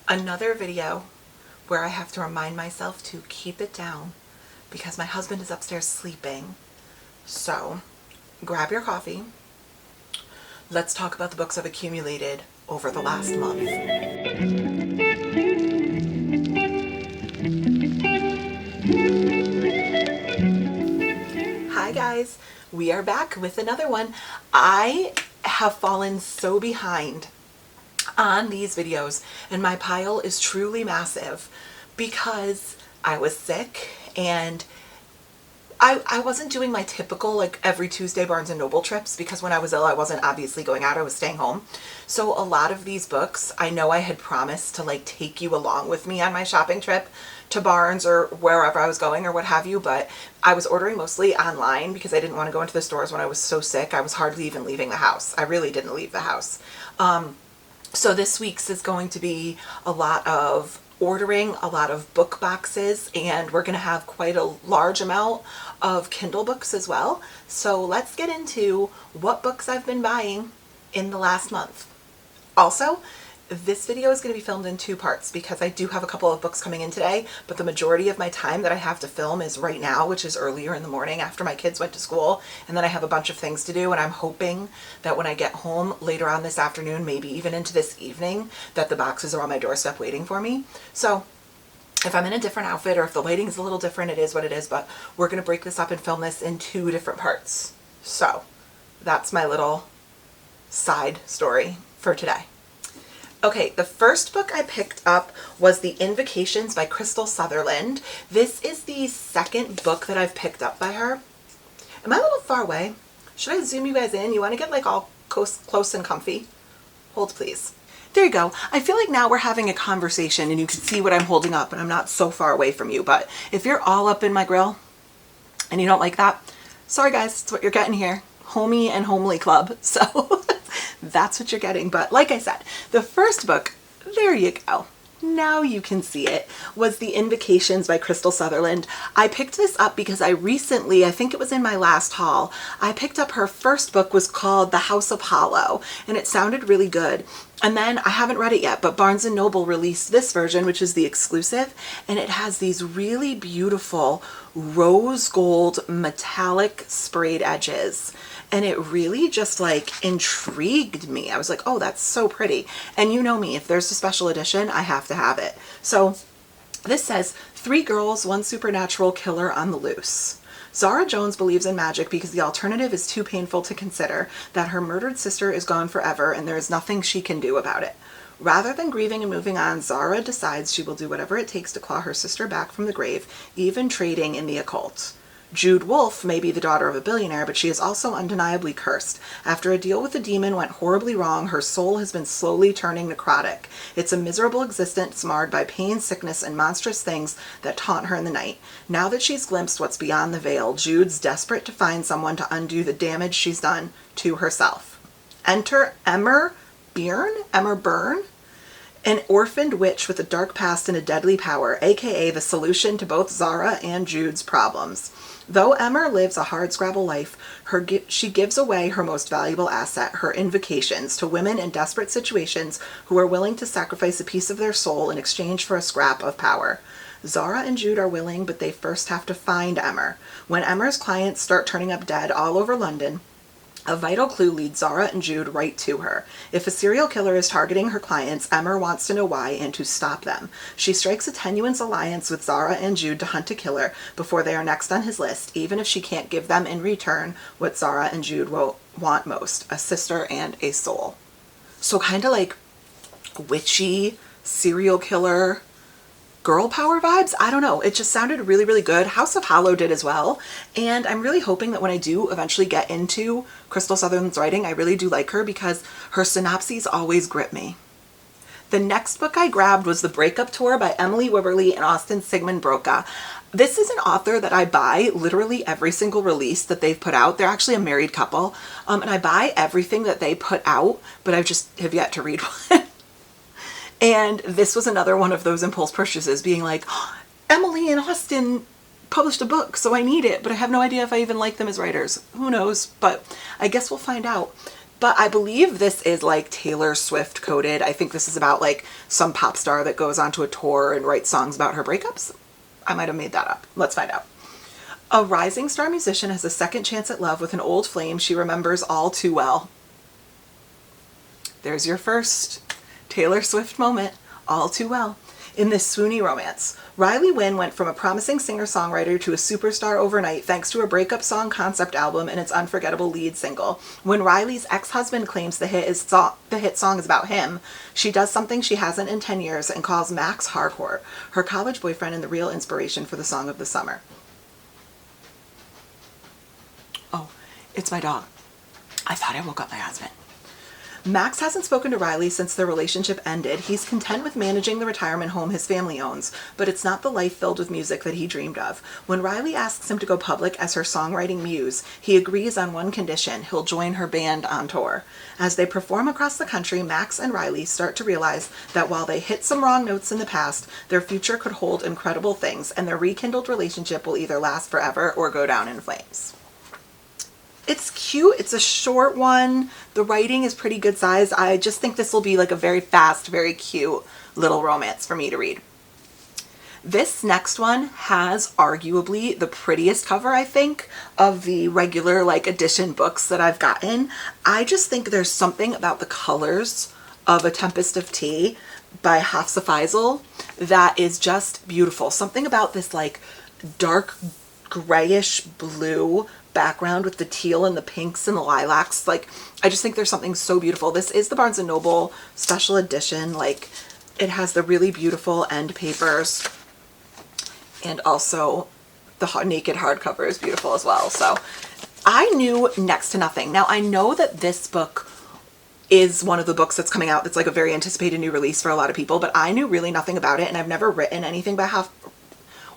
Another video where I have to remind myself to keep it down because my husband is upstairs sleeping. So grab your coffee. Let's talk about the books I've accumulated over the last month. Hi guys, we are back with another one. I have fallen so behind on these videos and my pile is truly massive because I was sick and I wasn't doing my typical like every Tuesday Barnes & Noble trips because when I was ill I wasn't obviously going out, I was staying home. So a lot of these books, I know I had promised to like take you along with me on my shopping trip to Barnes or wherever I was going or what have you, but I was ordering mostly online because I didn't want to go into the stores when I was so sick. I was hardly even leaving the house. I really didn't leave the house. So this week's is going to be a lot of ordering, a lot of book boxes, and we're going to have quite a large amount of Kindle books as well. So let's get into what books I've been buying in the last month. Also, this video is going to be filmed in two parts because I do have a couple of books coming in today, but the majority of my time that I have to film is right now, which is earlier in the morning after my kids went to school, and then I have a bunch of things to do, and I'm hoping that when I get home later on this afternoon, maybe even into this evening, that the boxes are on my doorstep waiting for me. So if I'm in a different outfit or if the lighting is a little different, it is what it is, but we're going to break this up and film this in two different parts. So that's my little side story for today. Okay, the first book I picked up was The Invocations by Crystal Sutherland. This is the second book that I've picked up by her. Am I a little far away? Should I zoom you guys in? You want to get like all close and comfy? Hold please. There you go. I feel like now we're having a conversation and you can see what I'm holding up and I'm not so far away from you. But if you're all up in my grill and you don't like that, sorry guys, it's what you're getting here. Homey and homely club. So that's what you're getting. But like I said, the first book, there you go, now you can see it, was The Invocations by Crystal Sutherland. I picked this up because I recently, I think it was in my last haul, I picked up her first book, was called The House of Hollow, and it sounded really good. And then I haven't read it yet, but Barnes & Noble released this version, which is the exclusive, and it has these really beautiful rose gold metallic sprayed edges. And it really just like intrigued me. I was like, oh, that's so pretty. And you know me, if there's a special edition, I have to have it. So this says, 3 girls, 1 supernatural killer on the loose. Zara Jones believes in magic because the alternative is too painful to consider, that her murdered sister is gone forever and there is nothing she can do about it. Rather than grieving and moving on, Zara decides she will do whatever it takes to claw her sister back from the grave, even trading in the occult. Jude Wolfe may be the daughter of a billionaire, but she is also undeniably cursed. After a deal with the demon went horribly wrong, her soul has been slowly turning necrotic. It's a miserable existence marred by pain, sickness, and monstrous things that taunt her in the night. Now that she's glimpsed what's beyond the veil, Jude's desperate to find someone to undo the damage she's done to herself. Enter Emmer Byrne, an orphaned witch with a dark past and a deadly power, aka the solution to both Zara and Jude's problems. Though Emmer lives a hardscrabble life, she gives away her most valuable asset, her invocations, to women in desperate situations who are willing to sacrifice a piece of their soul in exchange for a scrap of power. Zara and Jude are willing, but they first have to find Emmer. When Emmer's clients start turning up dead all over London, a vital clue leads Zara and Jude right to her. If a serial killer is targeting her clients, Emmer wants to know why and to stop them. She strikes a tenuous alliance with Zara and Jude to hunt a killer before they are next on his list, even if she can't give them in return what Zara and Jude will want most, a sister and a soul. So kind of like witchy, serial killer, girl power vibes. I don't know. It just sounded really, really good. House of Hollow did as well. And I'm really hoping that when I do eventually get into Crystal Sutherland's writing, I really do like her because her synopses always grip me. The next book I grabbed was The Breakup Tour by Emily Wibberley and Austin Sigmund Broca. This is an author that I buy literally every single release that they've put out. They're actually a married couple. And I buy everything that they put out, but I just have yet to read one. And this was another one of those impulse purchases, being like, oh, Emily and Austin published a book, so I need it, but I have no idea if I even like them as writers. Who knows? But I guess we'll find out. But I believe this is like Taylor Swift coded. I think this is about like some pop star that goes onto a tour and writes songs about her breakups. I might have made that up. Let's find out. A rising star musician has a second chance at love with an old flame she remembers all too well. There's your first Taylor Swift moment, all too well. In this swoony romance, Riley Wynn went from a promising singer-songwriter to a superstar overnight thanks to a breakup song concept album and its unforgettable lead single. When Riley's ex-husband claims the hit song is about him, she does something she hasn't in 10 years and calls Max Harcourt, her college boyfriend and the real inspiration for the song of the summer. Oh, it's my dog. I thought I woke up my husband. Max hasn't spoken to Riley since their relationship ended. He's content with managing the retirement home his family owns, but it's not the life filled with music that he dreamed of. When Riley asks him to go public as her songwriting muse, he agrees on one condition: he'll join her band on tour. As they perform across the country, Max and Riley start to realize that while they hit some wrong notes in the past, their future could hold incredible things, and their rekindled relationship will either last forever or go down in flames. It's cute. It's a short one. The writing is pretty good size. I just think this will be like a very fast, very cute little romance for me to read. This next one has arguably the prettiest cover, I think, of the regular like edition books that I've gotten. I just think there's something about the colors of A Tempest of Tea by Hafsa Faisal that is just beautiful. Something about this like dark grayish blue background with the teal and the pinks and the lilacs. Like, I just think there's something so beautiful. This is the Barnes & Noble special edition. Like, it has the really beautiful end papers, and also the naked hardcover is beautiful as well. So I knew next to nothing. Now, I know that this book is one of the books that's coming out that's like a very anticipated new release for a lot of people, but I knew really nothing about it, and I've never written anything by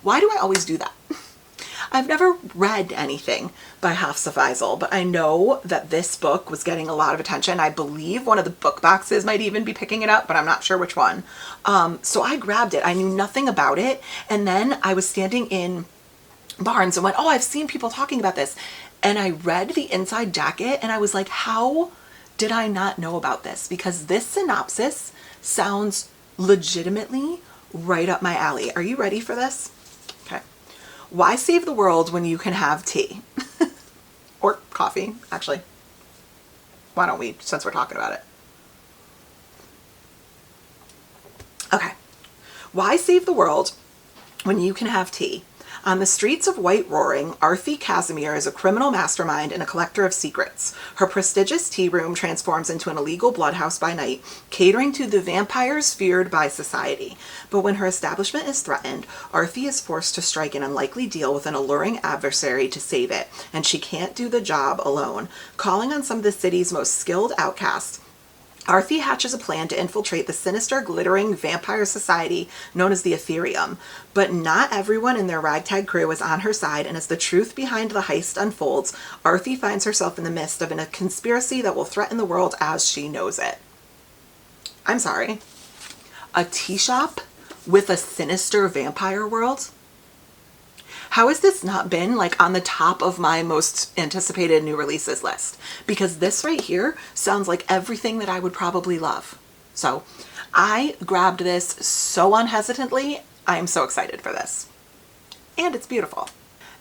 Why do I always do that? I've never read anything by Hafsa Faisal, but I know that this book was getting a lot of attention. I believe one of the book boxes might even be picking it up, but I'm not sure which one. So I grabbed it. I knew nothing about it. And then I was standing in Barnes and went, oh, I've seen people talking about this. And I read the inside jacket and I was like, how did I not know about this? Because this synopsis sounds legitimately right up my alley. Are you ready for this? Okay. Why save the world when you can have tea? Or coffee, actually. Why don't we, since we're talking about it? Okay. Why save the world when you can have tea? On the streets of White Roaring, Arthi Casimir is a criminal mastermind and a collector of secrets. Her prestigious tea room transforms into an illegal bloodhouse by night, catering to the vampires feared by society. But when her establishment is threatened, Arthi is forced to strike an unlikely deal with an alluring adversary to save it, and she can't do the job alone. Calling on some of the city's most skilled outcasts, Arthi hatches a plan to infiltrate the sinister, glittering vampire society known as the Ethereum. But not everyone in their ragtag crew is on her side, and as the truth behind the heist unfolds, Arthi finds herself in the midst of a conspiracy that will threaten the world as she knows it. I'm sorry. A tea shop with a sinister vampire world? How has this not been like on the top of my most anticipated new releases list? Because this right here sounds like everything that I would probably love. So I grabbed this so unhesitantly. I'm so excited for this. And it's beautiful.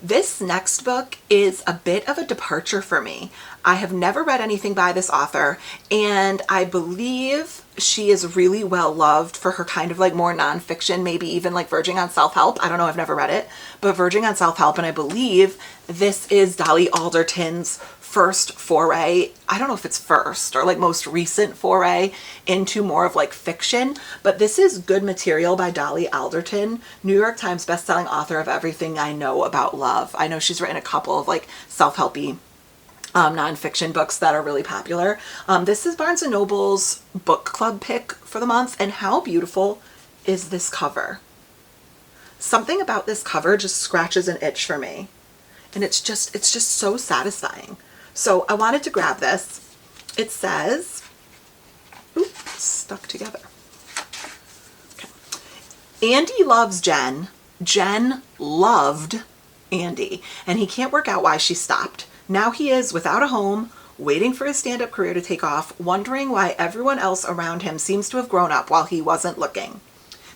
This next book is a bit of a departure for me. I have never read anything by this author, and I believe she is really well loved for her kind of like more nonfiction, maybe even like verging on self-help. I don't know, I've never read it, but verging on self-help. And I believe this is Dolly Alderton's first foray. I don't know if it's first or like most recent foray into more of like fiction, but this is good material by Dolly Alderton, New York Times bestselling author of Everything I Know About Love. I know she's written a couple of like self-helpy nonfiction books that are really popular. This is Barnes & Noble's book club pick for the month, and how beautiful is this cover? Something about this cover just scratches an itch for me, and it's just so satisfying. So I wanted to grab this. It says, oops, stuck together. Okay. Andy loves Jen. Jen loved Andy, and he can't work out why she stopped. Now he is without a home, waiting for his stand-up career to take off, wondering why everyone else around him seems to have grown up while he wasn't looking.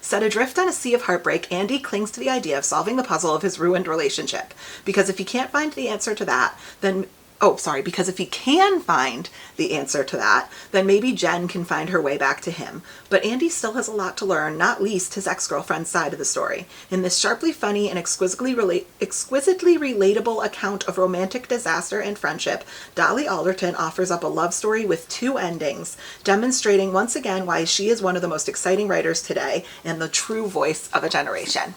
Set adrift on a sea of heartbreak, Andy clings to the idea of solving the puzzle of his ruined relationship. Because if he can't find the answer to that, then because if he can find the answer to that, then maybe Jen can find her way back to him. But Andy still has a lot to learn, not least his ex-girlfriend's side of the story. In this sharply funny and exquisitely relatable account of romantic disaster and friendship, Dolly Alderton offers up a love story with two endings, demonstrating once again why she is one of the most exciting writers today and the true voice of a generation.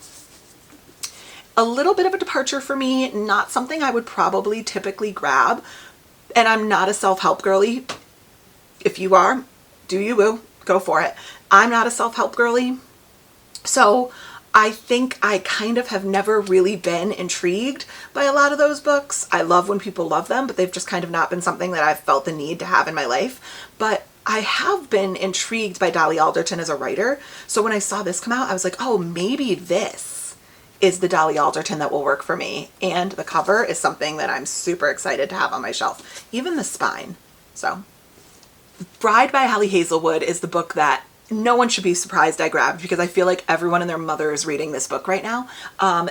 A little bit of a departure for me, not something I would probably typically grab, and I'm not a self-help girly. If you are, do you boo, go for it. I'm not a self-help girly, so I think I kind of have never really been intrigued by a lot of those books. I love when people love them, but they've just kind of not been something that I've felt the need to have in my life. But I have been intrigued by Dolly Alderton as a writer, so when I saw this come out, I was like, oh, maybe this is the Dolly Alderton that will work for me. And the cover is something that I'm super excited to have on my shelf. Even the spine. So, Bride by Ali Hazelwood is the book that no one should be surprised I grabbed, because I feel like everyone and their mother is reading this book right now.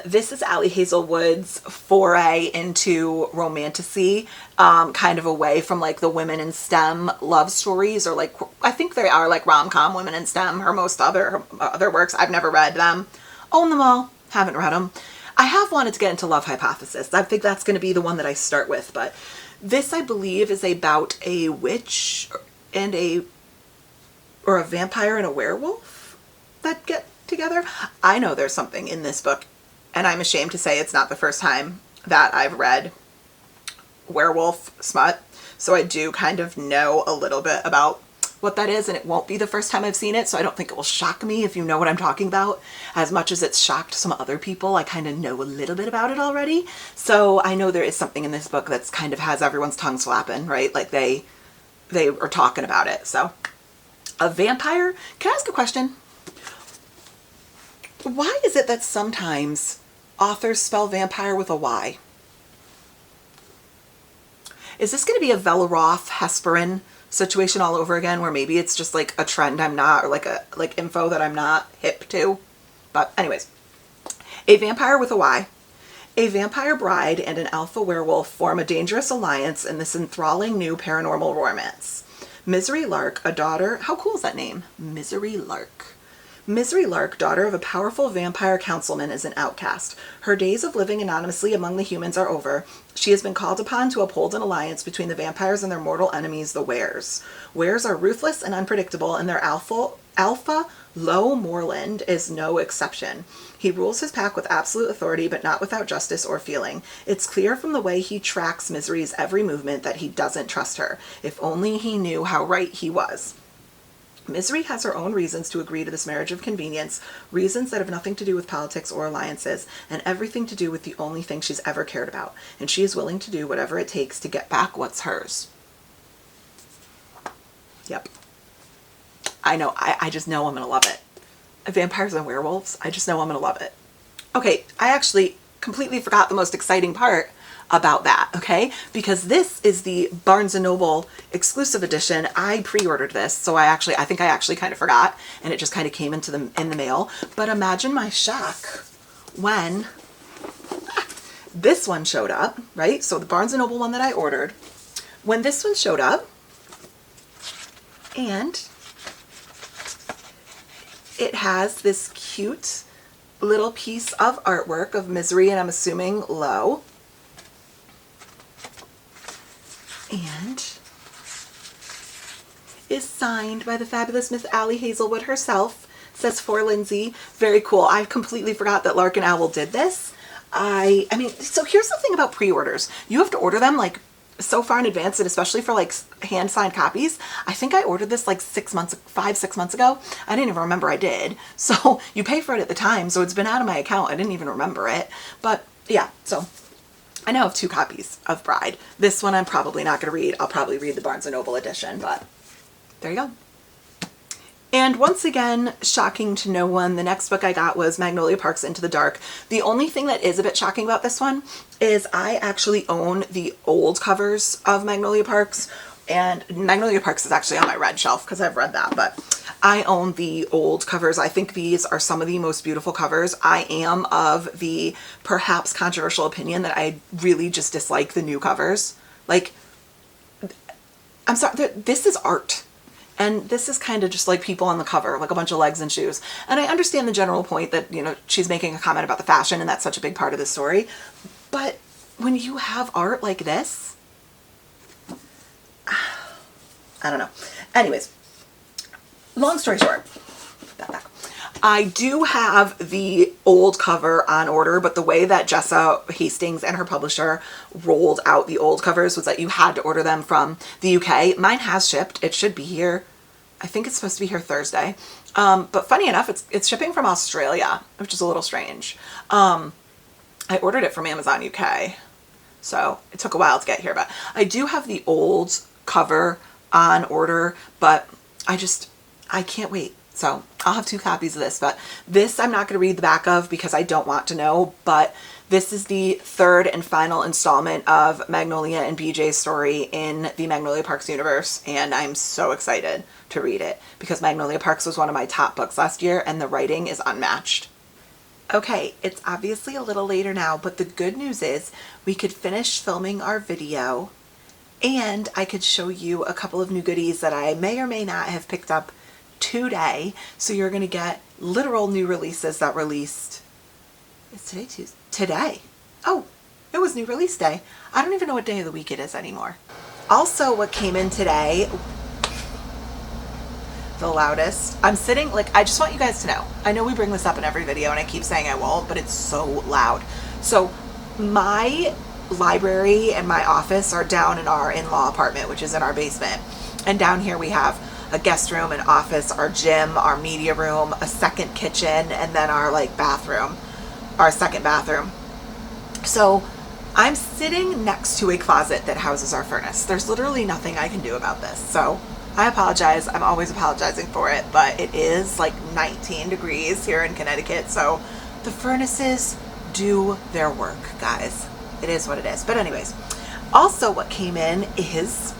This is Ali Hazelwood's foray into romantasy, kind of away from like the women in STEM love stories, or like, I think they are like rom-com women in STEM. Her most other works, I've never read them. Own them all. Haven't read them. I have wanted to get into Love Hypothesis. I think that's going to be the one that I start with, but this, I believe, is about a witch and a vampire and a werewolf that get together. I know there's something in this book, and I'm ashamed to say it's not the first time that I've read werewolf smut, so I do kind of know a little bit about what that is, and it won't be the first time I've seen it, so I don't think it will shock me if you know what I'm talking about. As much as it's shocked some other people, I kind of know a little bit about it already. So I know there is something in this book that's kind of has everyone's tongue slapping, right? Like they are talking about it. So a vampire. Can I ask a question? Why is it that sometimes authors spell vampire with a Y? Is this going to be a Velaroth Hesperin situation all over again, where maybe it's just like a trend I'm not, or like info that I'm not hip to? But anyways, a vampire with a Y. A vampire bride and an alpha werewolf form a dangerous alliance in this enthralling new paranormal romance. Misery Lark, a daughter, how cool is that name? Misery Lark. Misery Lark, daughter of a powerful vampire councilman, is an outcast. Her days of living anonymously among the humans are over. She has been called upon to uphold an alliance between the vampires and their mortal enemies, the Wares. Wares are ruthless and unpredictable, and their alpha Lo Moreland is no exception. He rules his pack with absolute authority, but not without justice or feeling. It's clear from the way he tracks Misery's every movement that he doesn't trust her. If only he knew how right he was. Misery has her own reasons to agree to this marriage of convenience, reasons that have nothing to do with politics or alliances, and everything to do with the only thing she's ever cared about, and she is willing to do whatever it takes to get back what's hers. Yep. I know, I just know I'm going to love it. Vampires and werewolves, I just know I'm going to love it. Okay, I actually completely forgot the most exciting part about that, okay? Because this is the Barnes & Noble exclusive edition. I pre-ordered this, so I think I actually kind of forgot, and it just kind of came in the mail. But imagine my shock when this one showed up, right? So the Barnes & Noble one that I ordered, when this one showed up, and it has this cute little piece of artwork of Misery, and I'm assuming Lo. And is signed by the fabulous Miss Ali Hazelwood herself. Says for Lindsay. Very cool. I completely forgot that Lark and Owl did this. I mean, so here's the thing about pre-orders. You have to order them like so far in advance, and especially for like hand-signed copies. I think I ordered this like 6 months ago. I didn't even remember I did. So you pay for it at the time, so it's been out of my account. I didn't even remember it. But yeah, so I now have 2 copies of Bride. This one I'm probably not going to read. I'll probably read the Barnes & Noble edition, but there you go. And once again, shocking to no one, the next book I got was Magnolia Parks Into the Dark. The only thing that is a bit shocking about this one is I actually own the old covers of Magnolia Parks, and Magnolia Parks is actually on my red shelf because I've read that, but I own the old covers. I think these are some of the most beautiful covers. I am of the perhaps controversial opinion that I really just dislike the new covers. Like, I'm sorry, this is art. And this is kind of just like people on the cover, like a bunch of legs and shoes. And I understand the general point that, you know, she's making a comment about the fashion and that's such a big part of the story. But when you have art like this, I don't know. Anyways, long story short, put that back. I do have the old cover on order, but the way that Jessa Hastings and her publisher rolled out the old covers was that you had to order them from the UK. Mine has shipped. It should be here. I think it's supposed to be here Thursday. But funny enough, it's shipping from Australia, which is a little strange. I ordered it from Amazon UK, so it took a while to get here. But I do have the old cover on order, but I can't wait. So I'll have 2 copies of this, but this I'm not going to read the back of because I don't want to know, but this is the 3rd and final installment of Magnolia and BJ's story in the Magnolia Parks universe, and I'm so excited to read it because Magnolia Parks was one of my top books last year and the writing is unmatched. Okay, it's obviously a little later now, but the good news is we could finish filming our video and I could show you a couple of new goodies that I may or may not have picked up today. So you're going to get literal new releases that released. Is today Tuesday? Today. Oh, it was new release day. I don't even know what day of the week it is anymore. Also, what came in today, the loudest. I'm sitting, like, I just want you guys to know. I know we bring this up in every video and I keep saying I won't, but it's so loud. So my library and my office are down in our in-law apartment, which is in our basement. And down here we have a guest room, an office, our gym, our media room, a second kitchen, and then our like bathroom, our second bathroom. So I'm sitting next to a closet that houses our furnace. There's literally nothing I can do about this. So I apologize. I'm always apologizing for it, but it is like 19 degrees here in Connecticut. So the furnaces do their work, guys. It is what it is. But anyways, also what came in is,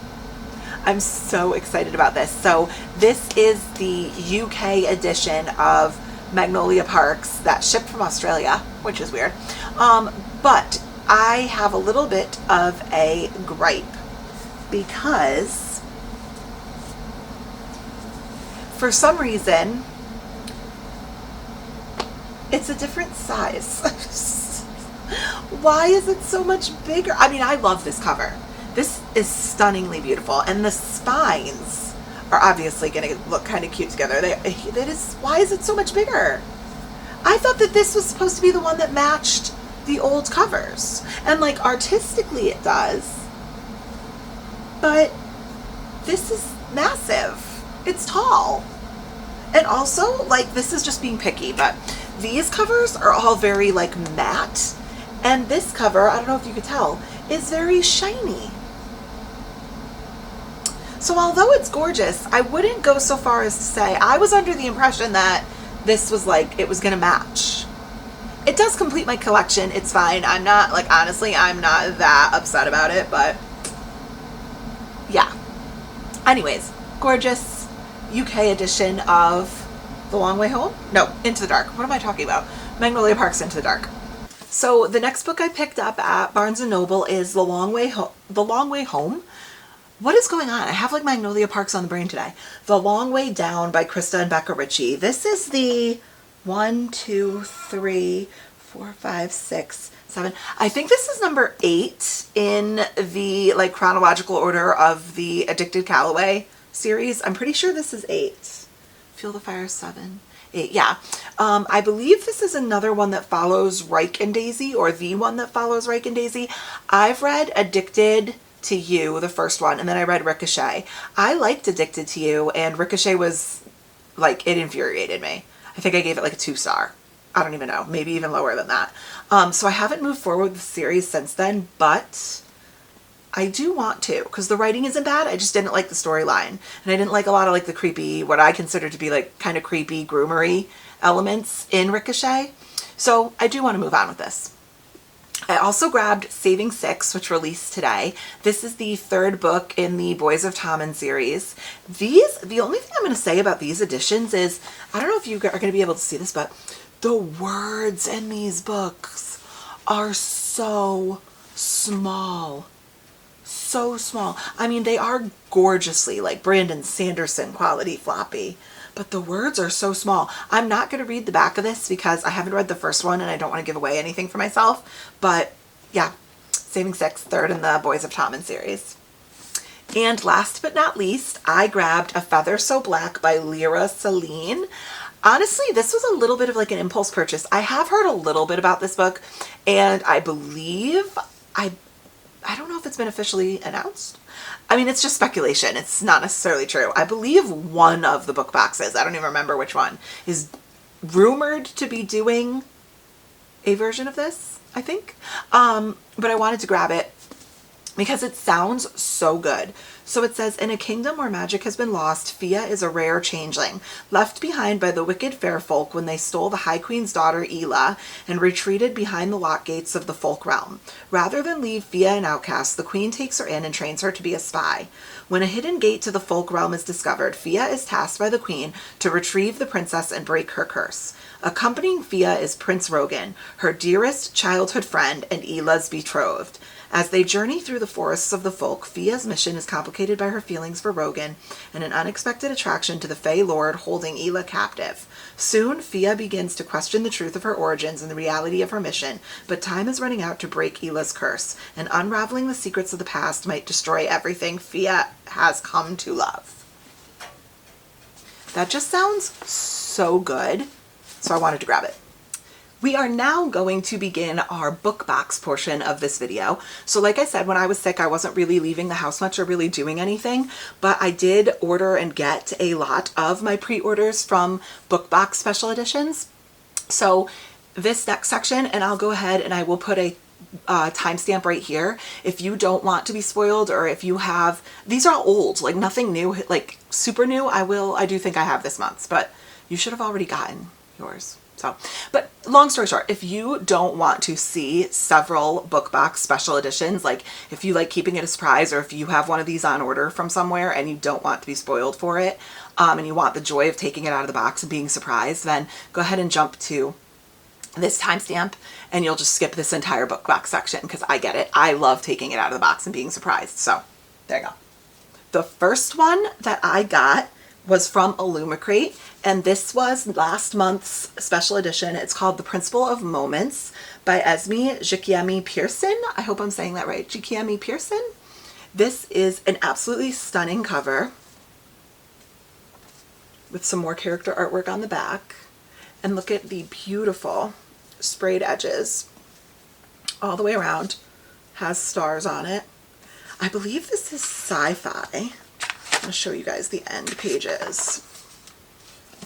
I'm so excited about this. So this is the UK edition of Magnolia Parks that shipped from Australia, which is weird. But I have a little bit of a gripe because for some reason it's a different size. Why is it so much bigger? I mean, I love this cover. This is stunningly beautiful, and the spines are obviously going to look kind of cute together. Why is it so much bigger? I thought that this was supposed to be the one that matched the old covers, and like artistically it does, but this is massive. It's tall, and also like this is just being picky, but these covers are all very like matte, and this cover, I don't know if you could tell, is very shiny. So although it's gorgeous, I wouldn't go so far as to say, I was under the impression that this was like, it was going to match. It does complete my collection. It's fine. I'm not, like, honestly, I'm not that upset about it, but yeah. Anyways, gorgeous UK edition of The Long Way Home? No, Into the Dark. What am I talking about? Magnolia Parks Into the Dark. So the next book I picked up at Barnes & Noble is The Long Way Home. What is going on? I have like Magnolia Parks on the brain today. The Long Way Down by Krista and Becca Ritchie. This is the 1, 2, 3, 4, 5, 6, 7. I think this is number 8 in the like chronological order of the Addicted Calloway series. I'm pretty sure this is 8. Feel the Fire 7. 8, yeah. I believe this is another one that follows Reich and Daisy, or the one that follows Reich and Daisy. I've read Addicted to You, the first one, and then I read Ricochet. I liked Addicted to You, and Ricochet was like, it infuriated me. I think I gave it like a 2-star. I don't even know, maybe even lower than that. So I haven't moved forward with the series since then, but I do want to, because the writing isn't bad. I just didn't like the storyline. And I didn't like a lot of like the creepy, what I consider to be like kind of creepy groomery elements in Ricochet. So I do want to move on with this. I also grabbed Saving Six, which released today. This is the third book in the Boys of Tommen series. The only thing I'm going to say about these editions is, I don't know if you are going to be able to see this, but the words in these books are so small. So small. I mean, they are gorgeously like Brandon Sanderson quality floppy, but the words are so small. I'm not going to read the back of this because I haven't read the first one and I don't want to give away anything for myself. But yeah, Saving Six, third in the Boys of Tommen series. And last but not least, I grabbed A Feather So Black by Lyra Celine. Honestly, this was a little bit of like an impulse purchase. I have heard a little bit about this book, and I believe I don't know if it's been officially announced. I mean, it's just speculation. It's not necessarily true. I believe one of the book boxes, I don't even remember which one, is rumored to be doing a version of this, I think. But I wanted to grab it because it sounds so good. So it says, in a kingdom where magic has been lost, Fia is a rare changeling, left behind by the wicked fair folk when they stole the High Queen's daughter, Ela, and retreated behind the lock gates of the folk realm. Rather than leave Fia an outcast, the queen takes her in and trains her to be a spy. When a hidden gate to the folk realm is discovered, Fia is tasked by the queen to retrieve the princess and break her curse. Accompanying Fia is Prince Rogan, her dearest childhood friend and Ela's betrothed. As they journey through the forests of the folk, Fia's mission is complicated by her feelings for Rogan and an unexpected attraction to the Fey Lord holding Ela captive. Soon, Fia begins to question the truth of her origins and the reality of her mission, but time is running out to break Ela's curse, and unraveling the secrets of the past might destroy everything Fia has come to love. That just sounds so good, so I wanted to grab it. We are now going to begin our book box portion of this video. So like I said, when I was sick, I wasn't really leaving the house much or really doing anything, but I did order and get a lot of my pre-orders from book box special editions. So this next section, and I'll go ahead and I will put a timestamp right here. If you don't want to be spoiled, or if you have, these are all old, like nothing new, like super new. I do think I have this month's, but you should have already gotten yours. So, but long story short, if you don't want to see several book box special editions, like if you like keeping it a surprise, or if you have one of these on order from somewhere and you don't want to be spoiled for it, and you want the joy of taking it out of the box and being surprised, then go ahead and jump to this timestamp and you'll just skip this entire book box section, because I get it. I love taking it out of the box and being surprised. So there you go. The first one that I got was from Illumicrate, and this was last month's special edition. It's called The Principle of Moments by Esme Jikiemi Pearson. I hope I'm saying that right. Jikiemi Pearson. This is an absolutely stunning cover with some more character artwork on the back. And look at the beautiful sprayed edges all the way around. Has stars on it. I believe this is sci-fi. I'm going to show you guys the end pages.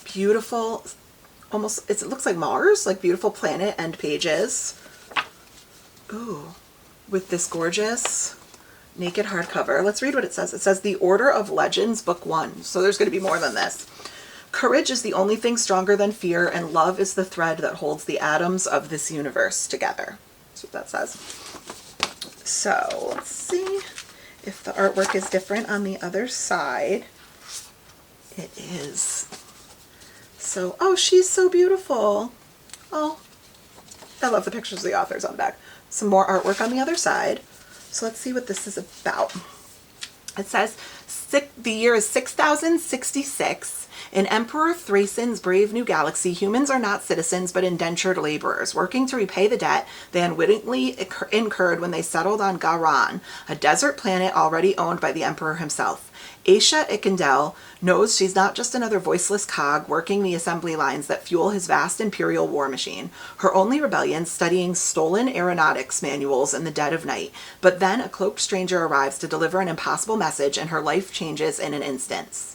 Beautiful, almost, it looks like Mars, like beautiful planet end pages. Ooh, with this gorgeous naked hardcover. Let's read what it says. It says, The Order of Legends, Book 1. So there's going to be more than this. Courage is the only thing stronger than fear, and love is the thread that holds the atoms of this universe together. That's what that says. So let's see if the artwork is different on the other side. It is. So, oh, she's so beautiful. Oh, I love the pictures of the authors on the back. Some more artwork on the other side. So let's see what this is about. It says, the year is 6066. In Emperor Thracian's brave new galaxy, humans are not citizens but indentured laborers, working to repay the debt they unwittingly incurred when they settled on Garan, a desert planet already owned by the Emperor himself. Aisha Ikendel knows she's not just another voiceless cog working the assembly lines that fuel his vast imperial war machine. Her only rebellion, studying stolen aeronautics manuals in the dead of night. But then a cloaked stranger arrives to deliver an impossible message, and her life changes in an instant.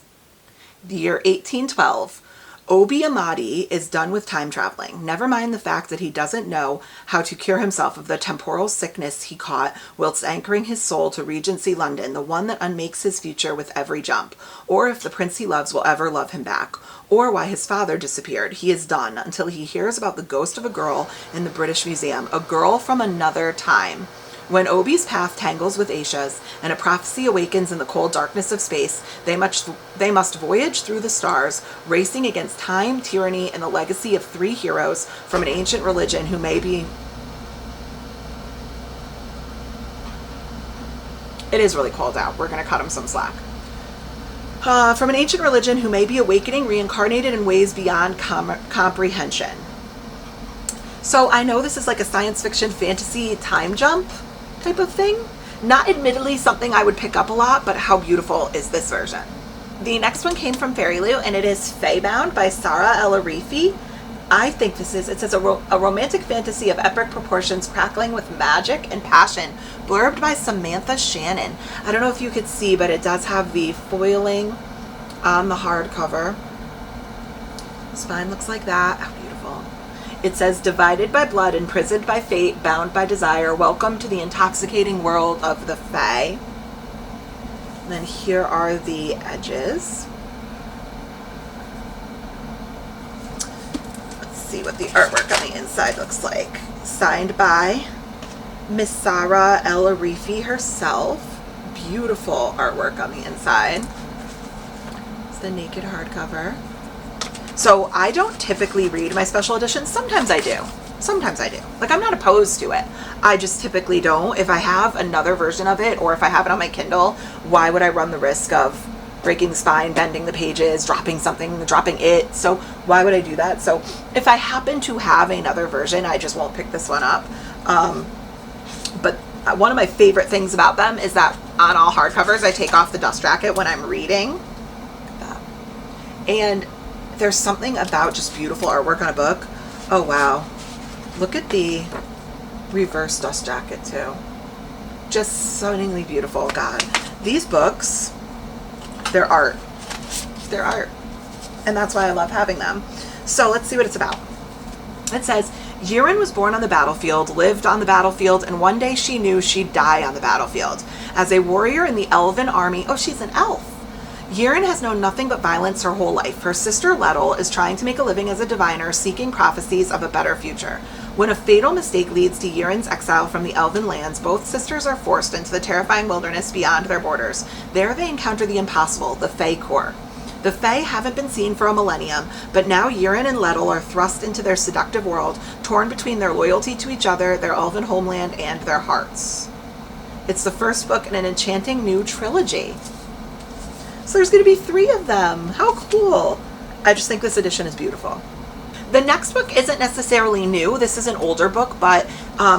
The year 1812. Obi Amadi is done with time traveling. Never mind the fact that he doesn't know how to cure himself of the temporal sickness he caught whilst anchoring his soul to Regency London, the one that unmakes his future with every jump, or if the prince he loves will ever love him back, or why his father disappeared. He is done until he hears about the ghost of a girl in the British Museum, a girl from another time. When Obi's path tangles with Aisha's and a prophecy awakens in the cold darkness of space, they must voyage through the stars, racing against time, tyranny, and the legacy of three heroes from an ancient religion who may be... It is really cold out. We're going to cut him some slack. From an ancient religion who may be awakening, reincarnated in ways beyond comprehension. So I know this is like a science fiction fantasy time jump type of thing. Not admittedly something I would pick up a lot, but how beautiful is this version? The next one came from Fairy Loot, and it is Fae-bound by Sarah El Arifi. I think it says a romantic fantasy of epic proportions crackling with magic and passion, blurbed by Samantha Shannon. I don't know if you could see, but it does have the foiling on the hardcover. Spine looks like that. How beautiful. It says, divided by blood, imprisoned by fate, bound by desire, welcome to the intoxicating world of the Fae. And then here are the edges. Let's see what the artwork on the inside looks like. Signed by Miss Sarah El Arifi herself. Beautiful artwork on the inside. It's the naked hardcover. So I don't typically read my special editions. Sometimes I do. Sometimes I do. Like, I'm not opposed to it. I just typically don't. If I have another version of it, or if I have it on my Kindle, why would I run the risk of breaking the spine, bending the pages, dropping something, dropping it? So why would I do that? So if I happen to have another version, I just won't pick this one up. But one of my favorite things about them is that on all hardcovers, I take off the dust jacket when I'm reading. Look at that. And there's something about just beautiful artwork on a book. Oh, wow. Look at the reverse dust jacket, too. Just stunningly beautiful. God, these books, they're art. They're art. And that's why I love having them. So let's see what it's about. It says, Yirin was born on the battlefield, lived on the battlefield, and one day she knew she'd die on the battlefield. As a warrior in the elven army, oh, she's an elf. Yirin has known nothing but violence her whole life. Her sister Lettel is trying to make a living as a diviner, seeking prophecies of a better future. When a fatal mistake leads to Yirin's exile from the elven lands, both sisters are forced into the terrifying wilderness beyond their borders. There they encounter the impossible, the Fae Core. The Fae haven't been seen for a millennium, but now Yirin and Lettel are thrust into their seductive world, torn between their loyalty to each other, their elven homeland, and their hearts. It's the first book in an enchanting new trilogy. So there's going to be 3 of them. How cool. I just think this edition is beautiful. The next book isn't necessarily new. This is an older book, but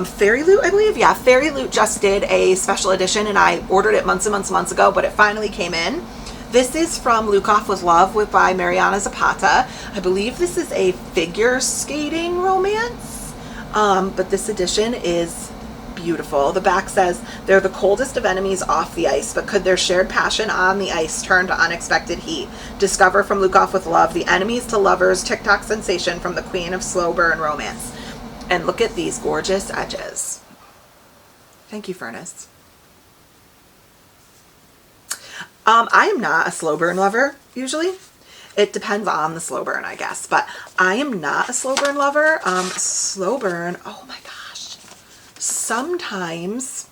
Fairy Loot, I believe. Yeah, Fairy Loot just did a special edition, and I ordered it months and months and months ago, but it finally came in. This is from Luke Off with Love by Mariana Zapata. I believe this is a figure skating romance, but this edition is beautiful. The back says, they're the coldest of enemies off the ice, but could their shared passion on the ice turn to unexpected heat? Discover from Luke Off with Love, the enemies to lovers TikTok sensation from the queen of slow burn romance. And look at these gorgeous edges. Thank you, Furnace. I am not a slow burn lover, usually. It depends on the slow burn, I guess, but I am not a slow burn lover. Slow burn, oh my gosh, sometimes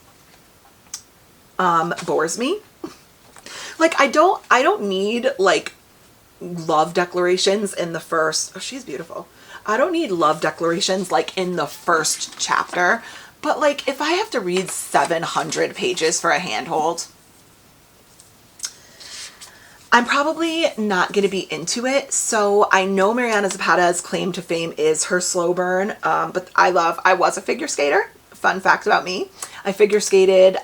bores me. Like, I don't need like love declarations in the first, oh, she's beautiful. I don't need love declarations like in the first chapter, but like if I have to read 700 pages for a handhold, I'm probably not going to be into it. So I know Mariana Zapata's claim to fame is her slow burn, but I was a figure skater. Fun fact about me. I figure skated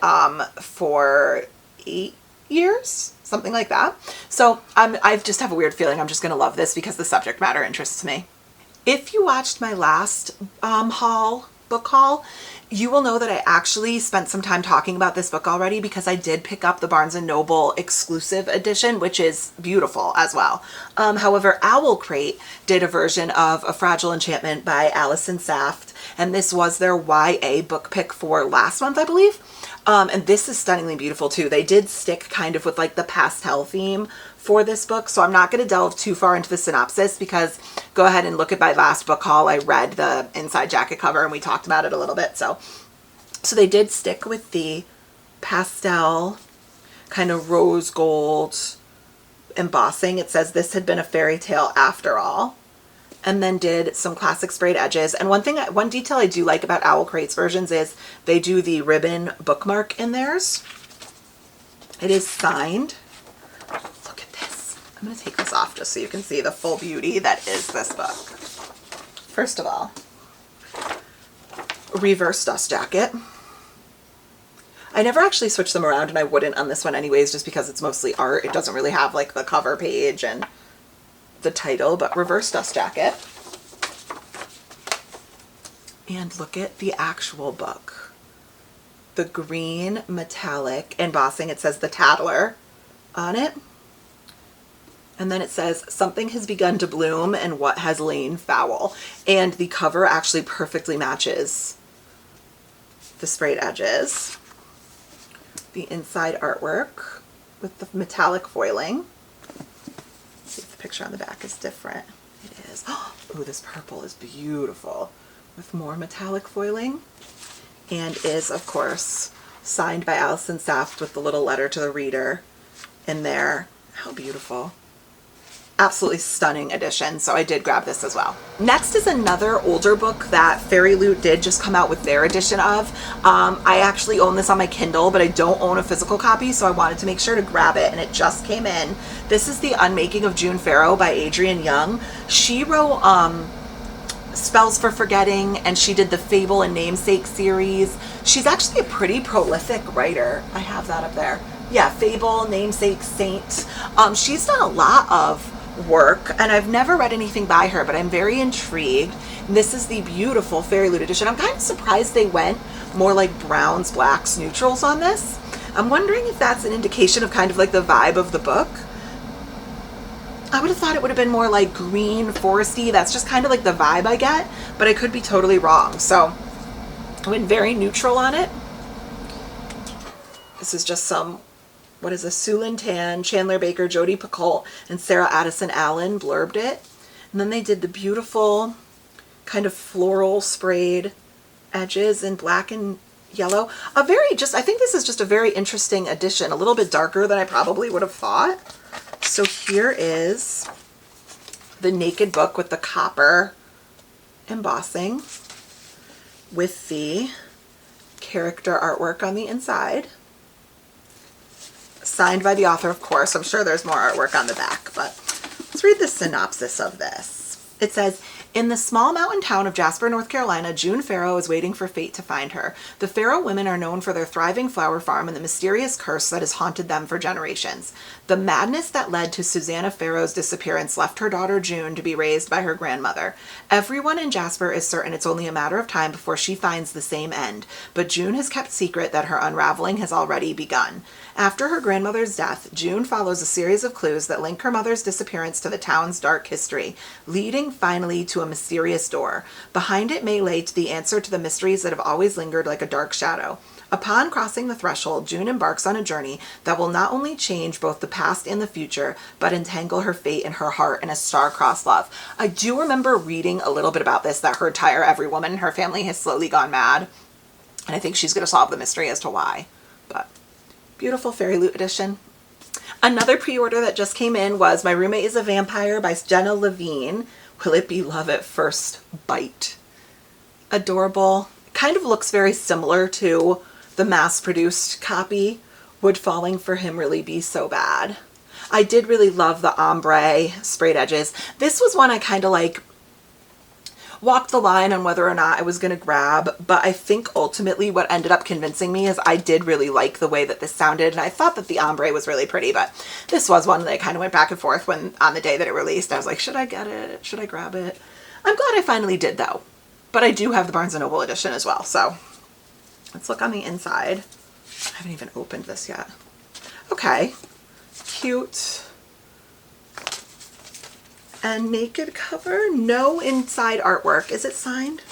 for 8 years, something like that. So I just have a weird feeling I'm just going to love this because the subject matter interests me. If you watched my last haul book haul, you will know that I actually spent some time talking about this book already because I did pick up the Barnes & Noble exclusive edition, which is beautiful as well. However, Owl Crate did a version of A Fragile Enchantment by Allison Saft, and this was their YA book pick for last month, I believe. And this is stunningly beautiful too. They did stick kind of with like the pastel theme for this book, so I'm not going to delve too far into the synopsis because go ahead and look at my last book haul. I read the inside jacket cover and we talked about it a little bit. So they did stick with the pastel kind of rose gold embossing. It says this had been a fairy tale after all. And then did some classic sprayed edges. And one detail I do like about Owl Crate's versions is they do the ribbon bookmark in theirs. It is signed. Look at this. I'm going to take this off just so you can see the full beauty that is this book. First of all, reverse dust jacket. I never actually switched them around, and I wouldn't on this one anyways, just because it's mostly art. It doesn't really have like the cover page and the title, but reverse dust jacket. And look at the actual book. The green metallic embossing. It says The Tattler on it. And then it says something has begun to bloom and what has lain foul. And the cover actually perfectly matches the sprayed edges. The inside artwork with the metallic foiling. See if the picture on the back is different. It is. Oh, this purple is beautiful with more metallic foiling, and is of course signed by Allison Saft with the little letter to the reader in there. How beautiful. Absolutely stunning edition, so I did grab this as well. Next is another older book that Fairy Loot did just come out with their edition of. I actually own this on my Kindle, but I don't own a physical copy, so I wanted to make sure to grab it, and it just came in. This is The Unmaking of June Farrow by Adrienne Young. She wrote Spells for Forgetting, and she did the Fable and Namesake series. She's actually a pretty prolific writer. I have that up there. Yeah, Fable, Namesake, Saint. She's done a lot of work, and I've never read anything by her, but I'm very intrigued. This is the beautiful Fairy Loot edition. I'm kind of surprised they went more like browns, blacks, neutrals on this. I'm wondering if that's an indication of kind of like the vibe of the book. I would have thought it would have been more like green, foresty. That's just kind of like the vibe I get, but I could be totally wrong. So I went very neutral on it. This is just some, what is this? Sue Lynn Tan, Chandler Baker, Jodi Picoult, and Sarah Addison Allen blurbed it. And then they did the beautiful kind of floral sprayed edges in black and yellow. I think this is just a very interesting edition, a little bit darker than I probably would have thought. So here is the naked book with the copper embossing with the character artwork on the inside. Signed by the author, of course. I'm sure there's more artwork on the back, but let's read the synopsis of this. It says, in the small mountain town of Jasper, North Carolina, June Farrow is waiting for fate to find her. The Farrow women are known for their thriving flower farm and the mysterious curse that has haunted them for generations. The madness that led to Susanna Farrow's disappearance left her daughter June to be raised by her grandmother. Everyone in Jasper is certain it's only a matter of time before she finds the same end, but June has kept secret that her unraveling has already begun. After her grandmother's death, June follows a series of clues that link her mother's disappearance to the town's dark history, leading finally to a mysterious door. Behind it may lay the answer to the mysteries that have always lingered like a dark shadow. Upon crossing the threshold, June embarks on a journey that will not only change both the past and the future, but entangle her fate and her heart in a star-crossed love. I do remember reading a little bit about this, that her entire every woman in her family has slowly gone mad, and I think she's going to solve the mystery as to why. But beautiful Fairy Loot edition. Another pre-order that just came in was My Roommate is a Vampire by Jenna Levine. Will it be love at first bite? Adorable. Kind of looks very similar to the mass-produced copy. Would falling for him really be so bad? I did really love the ombre sprayed edges. This was one I kind of like walked the line on whether or not I was going to grab, but I think ultimately what ended up convincing me is I did really like the way that this sounded, and I thought that the ombre was really pretty, but this was one that I kind of went back and forth when on the day that it released. I was like, should I get it? Should I grab it? I'm glad I finally did though. but I do have the Barnes & Noble edition as well. So let's look on the inside. I haven't even opened this yet. Okay, cute. And naked cover, no inside artwork. Is it signed?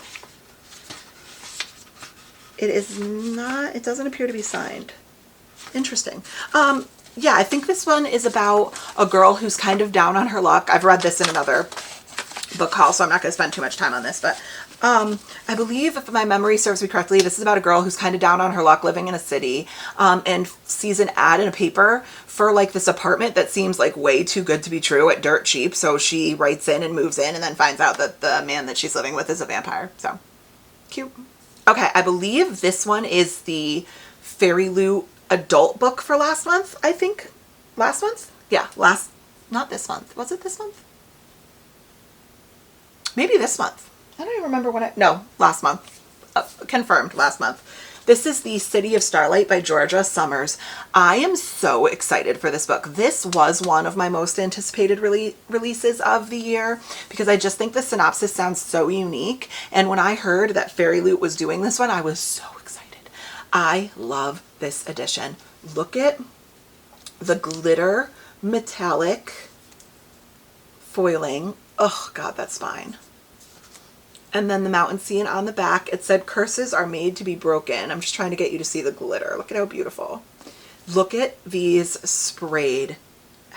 It is not, it doesn't appear to be signed. Interesting. Yeah, I think this one is about a girl who's kind of down on her luck. I've read this in another book haul, so I'm not going to spend too much time on this, but I believe, if my memory serves me correctly, this is about a girl who's kind of down on her luck living in a city, and sees an ad in a paper for like this apartment that seems like way too good to be true at dirt cheap. So she writes in and moves in and then finds out that the man that she's living with is a vampire. So cute. Okay, I believe this one is the Fairy Loot adult book for last month, I think. Last month? Yeah, not this month. Was it this month? Maybe this month. I don't even remember when no, last month. Confirmed last month. This is The City of Starlight by Georgia Summers. I am so excited for this book. This was one of my most anticipated releases of the year because I just think the synopsis sounds so unique. And when I heard that Fairy Loot was doing this one, I was so excited. I love this edition. Look at the glitter metallic foiling. Oh God, that spine. And then the mountain scene on the back, it said curses are made to be broken. I'm just trying to get you to see the glitter. Look at how beautiful. Look at these sprayed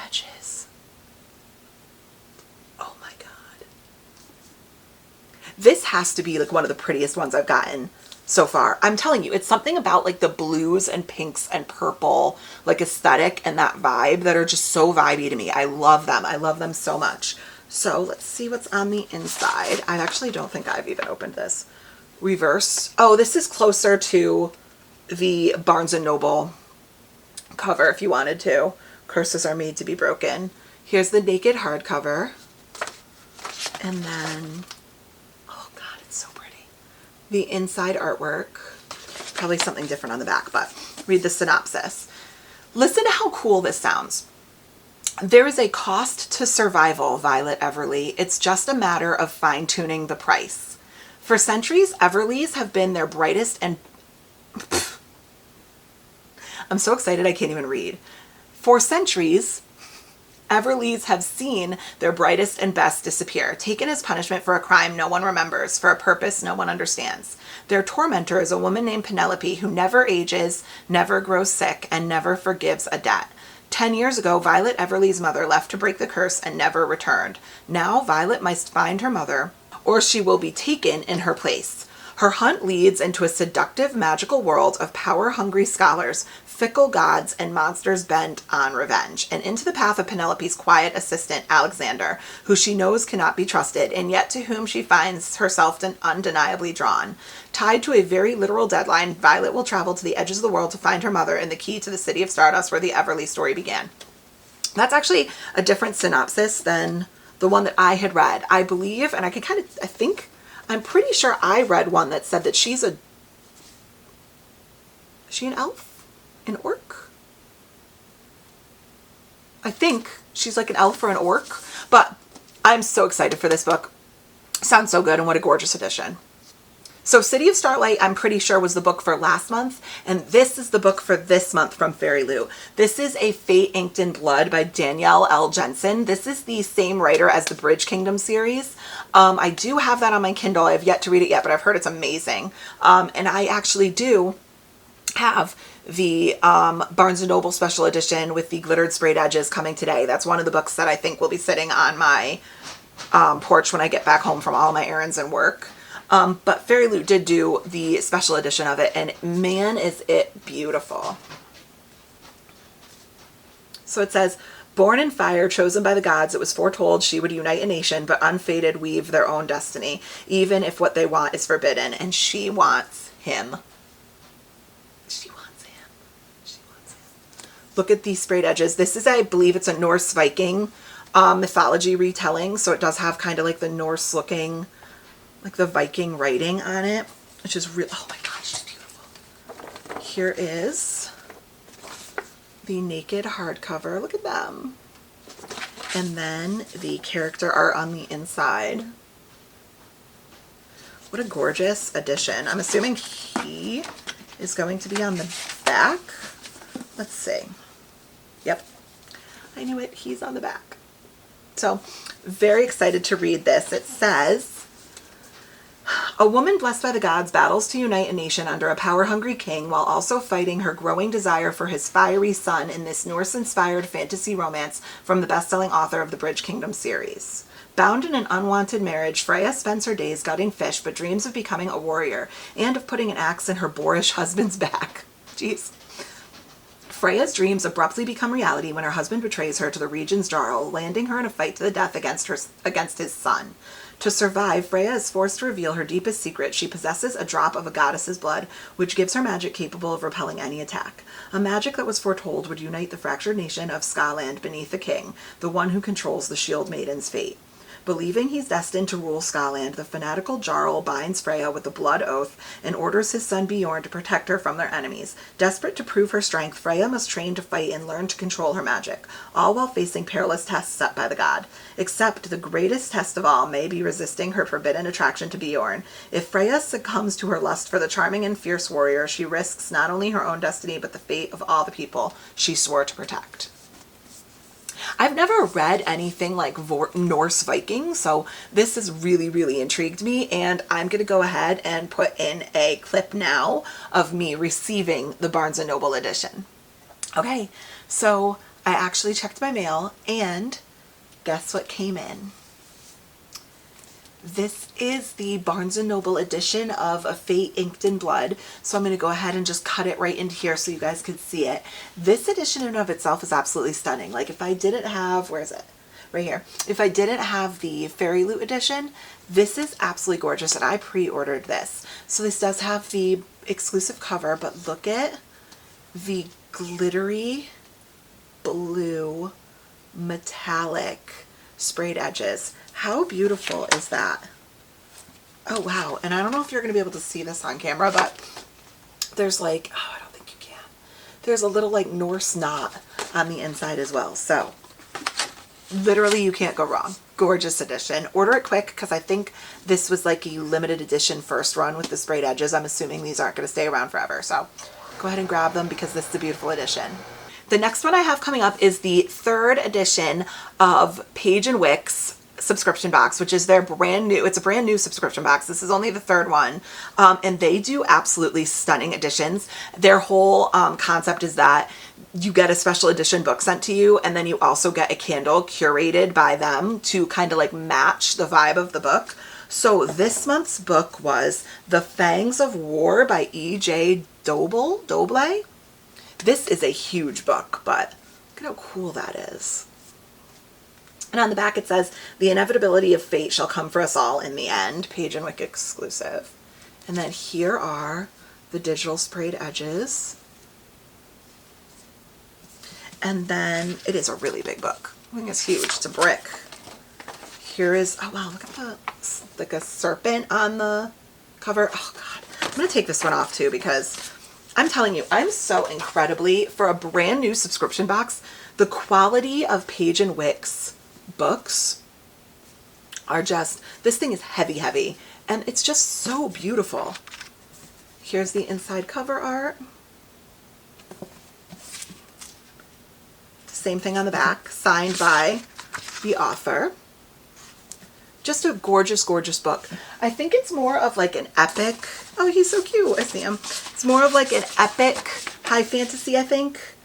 edges. Oh my God. This has to be like one of the prettiest ones I've gotten so far. I'm telling you, it's something about like the blues and pinks and purple like aesthetic and that vibe that are just so vibey to me. I love them. I love them so much. So let's see what's on the inside. I actually don't think I've even opened this. Reverse. Oh, this is closer to the Barnes & Noble cover if you wanted to. Curses are made to be broken. Here's the naked hardcover. And then, oh God, it's so pretty. The inside artwork. Probably something different on the back, but read the synopsis. Listen to how cool this sounds. There is a cost to survival, Violet Everly. It's just a matter of fine-tuning the price. For centuries, Everlys have been their brightest and... I'm so excited I can't even read. For centuries, Everlys have seen their brightest and best disappear, taken as punishment for a crime no one remembers, for a purpose no one understands. Their tormentor is a woman named Penelope who never ages, never grows sick, and never forgives a debt. 10 years ago, Violet Everly's mother left to break the curse and never returned. Now, Violet must find her mother, or she will be taken in her place. Her hunt leads into a seductive, magical world of power-hungry scholars, fickle gods, and monsters bent on revenge, and into the path of Penelope's quiet assistant, Alexander, who she knows cannot be trusted, and yet to whom she finds herself undeniably drawn. Tied to a very literal deadline, Violet will travel to the edges of the world to find her mother and the key to the city of Stardust where the Everly story began. That's actually a different synopsis than the one that I had read. I believe, and I'm pretty sure I read one that said that is she an elf? An orc? I think she's like an elf or an orc, but I'm so excited for this book. Sounds so good, and what a gorgeous edition. So City of Starlight, I'm pretty sure, was the book for last month, and this is the book for this month from Fairy Loot. This is A Fate Inked in Blood by Danielle L. Jensen. This is the same writer as the Bridge Kingdom series. I do have that on my Kindle. I have yet to read it yet, but I've heard it's amazing. And I actually do have the Barnes & Noble special edition with the glittered sprayed edges coming today. That's one of the books that I think will be sitting on my porch when I get back home from all my errands and work. But Fairy Loot did do the special edition of it, and man, is it beautiful. So it says, born in fire, chosen by the gods, it was foretold she would unite a nation, but unfated weave their own destiny, even if what they want is forbidden. And she wants him. She wants him. She wants him. Look at these sprayed edges. This is, I believe it's a Norse Viking mythology retelling, so it does have kind of like the Norse looking, like the Viking writing on it, which is real. Oh my gosh, it's beautiful. Here is the naked hardcover. Look at them. And then the character art on the inside. What a gorgeous edition. I'm assuming he is going to be on the back. Let's see. Yep. I knew it. He's on the back. So, very excited to read this. It says, a woman blessed by the gods battles to unite a nation under a power-hungry king while also fighting her growing desire for his fiery son in this Norse-inspired fantasy romance from the best-selling author of the Bridge Kingdom series. Bound in an unwanted marriage, Freya spends her days gutting fish but dreams of becoming a warrior and of putting an axe in her boorish husband's back. Jeez. Freya's dreams abruptly become reality when her husband betrays her to the region's Jarl, landing her in a fight to the death against his son. To survive, Freya is forced to reveal her deepest secret. She possesses a drop of a goddess's blood, which gives her magic capable of repelling any attack. A magic that was foretold would unite the fractured nation of Skaland beneath the king, the one who controls the Shield Maiden's fate. Believing he's destined to rule Skaland, the fanatical Jarl binds Freya with the blood oath and orders his son Bjorn to protect her from their enemies. Desperate to prove her strength, Freya must train to fight and learn to control her magic, all while facing perilous tests set by the god. Except the greatest test of all may be resisting her forbidden attraction to Bjorn. If Freya succumbs to her lust for the charming and fierce warrior, she risks not only her own destiny but the fate of all the people she swore to protect. I've never read anything like Norse Vikings, so this has really, really intrigued me, and I'm going to go ahead and put in a clip now of me receiving the Barnes & Noble edition. Okay, so I actually checked my mail, and guess what came in? This is the Barnes & Noble edition of A Fate Inked in Blood. So I'm going to go ahead and just cut it right into here so you guys can see it. This edition in and of itself is absolutely stunning. Like if I didn't have, where is it? Right here. If I didn't have the Fairy Loot edition, this is absolutely gorgeous and I pre-ordered this. So this does have the exclusive cover, but look at the glittery blue metallic sprayed edges. How beautiful is that? Oh, wow. And I don't know if you're going to be able to see this on camera, but there's like, oh, I don't think you can. There's a little like Norse knot on the inside as well. So literally you can't go wrong. Gorgeous edition. Order it quick because I think this was like a limited edition first run with the sprayed edges. I'm assuming these aren't going to stay around forever. So go ahead and grab them because this is a beautiful edition. The next one I have coming up is the third edition of Page and Wick's subscription box, which is their brand new, it's a brand new subscription box. This is only the third one. And they do absolutely stunning editions. Their whole concept is that you get a special edition book sent to you, and then you also get a candle curated by them to kind of like match the vibe of the book. So this month's book was The Fangs of War by E.J. Doble. This is a huge book, but look at how cool that is. And on the back it says, the inevitability of fate shall come for us all in the end. Page and Wick exclusive. And then here are the digital sprayed edges. And then it is a really big book. I think it's huge. It's a brick. Here is, oh wow, look at the, like a serpent on the cover. Oh God. I'm going to take this one off too because I'm telling you, I'm so incredibly, for a brand new subscription box, the quality of Page and Wick's books are just, this thing is heavy, and it's just so beautiful. Here's the inside cover art. Same thing on the back, signed by the author. Just a gorgeous, gorgeous book. I think it's more of like an epic, oh, he's so cute, I see him. It's more of like an epic high fantasy, I think.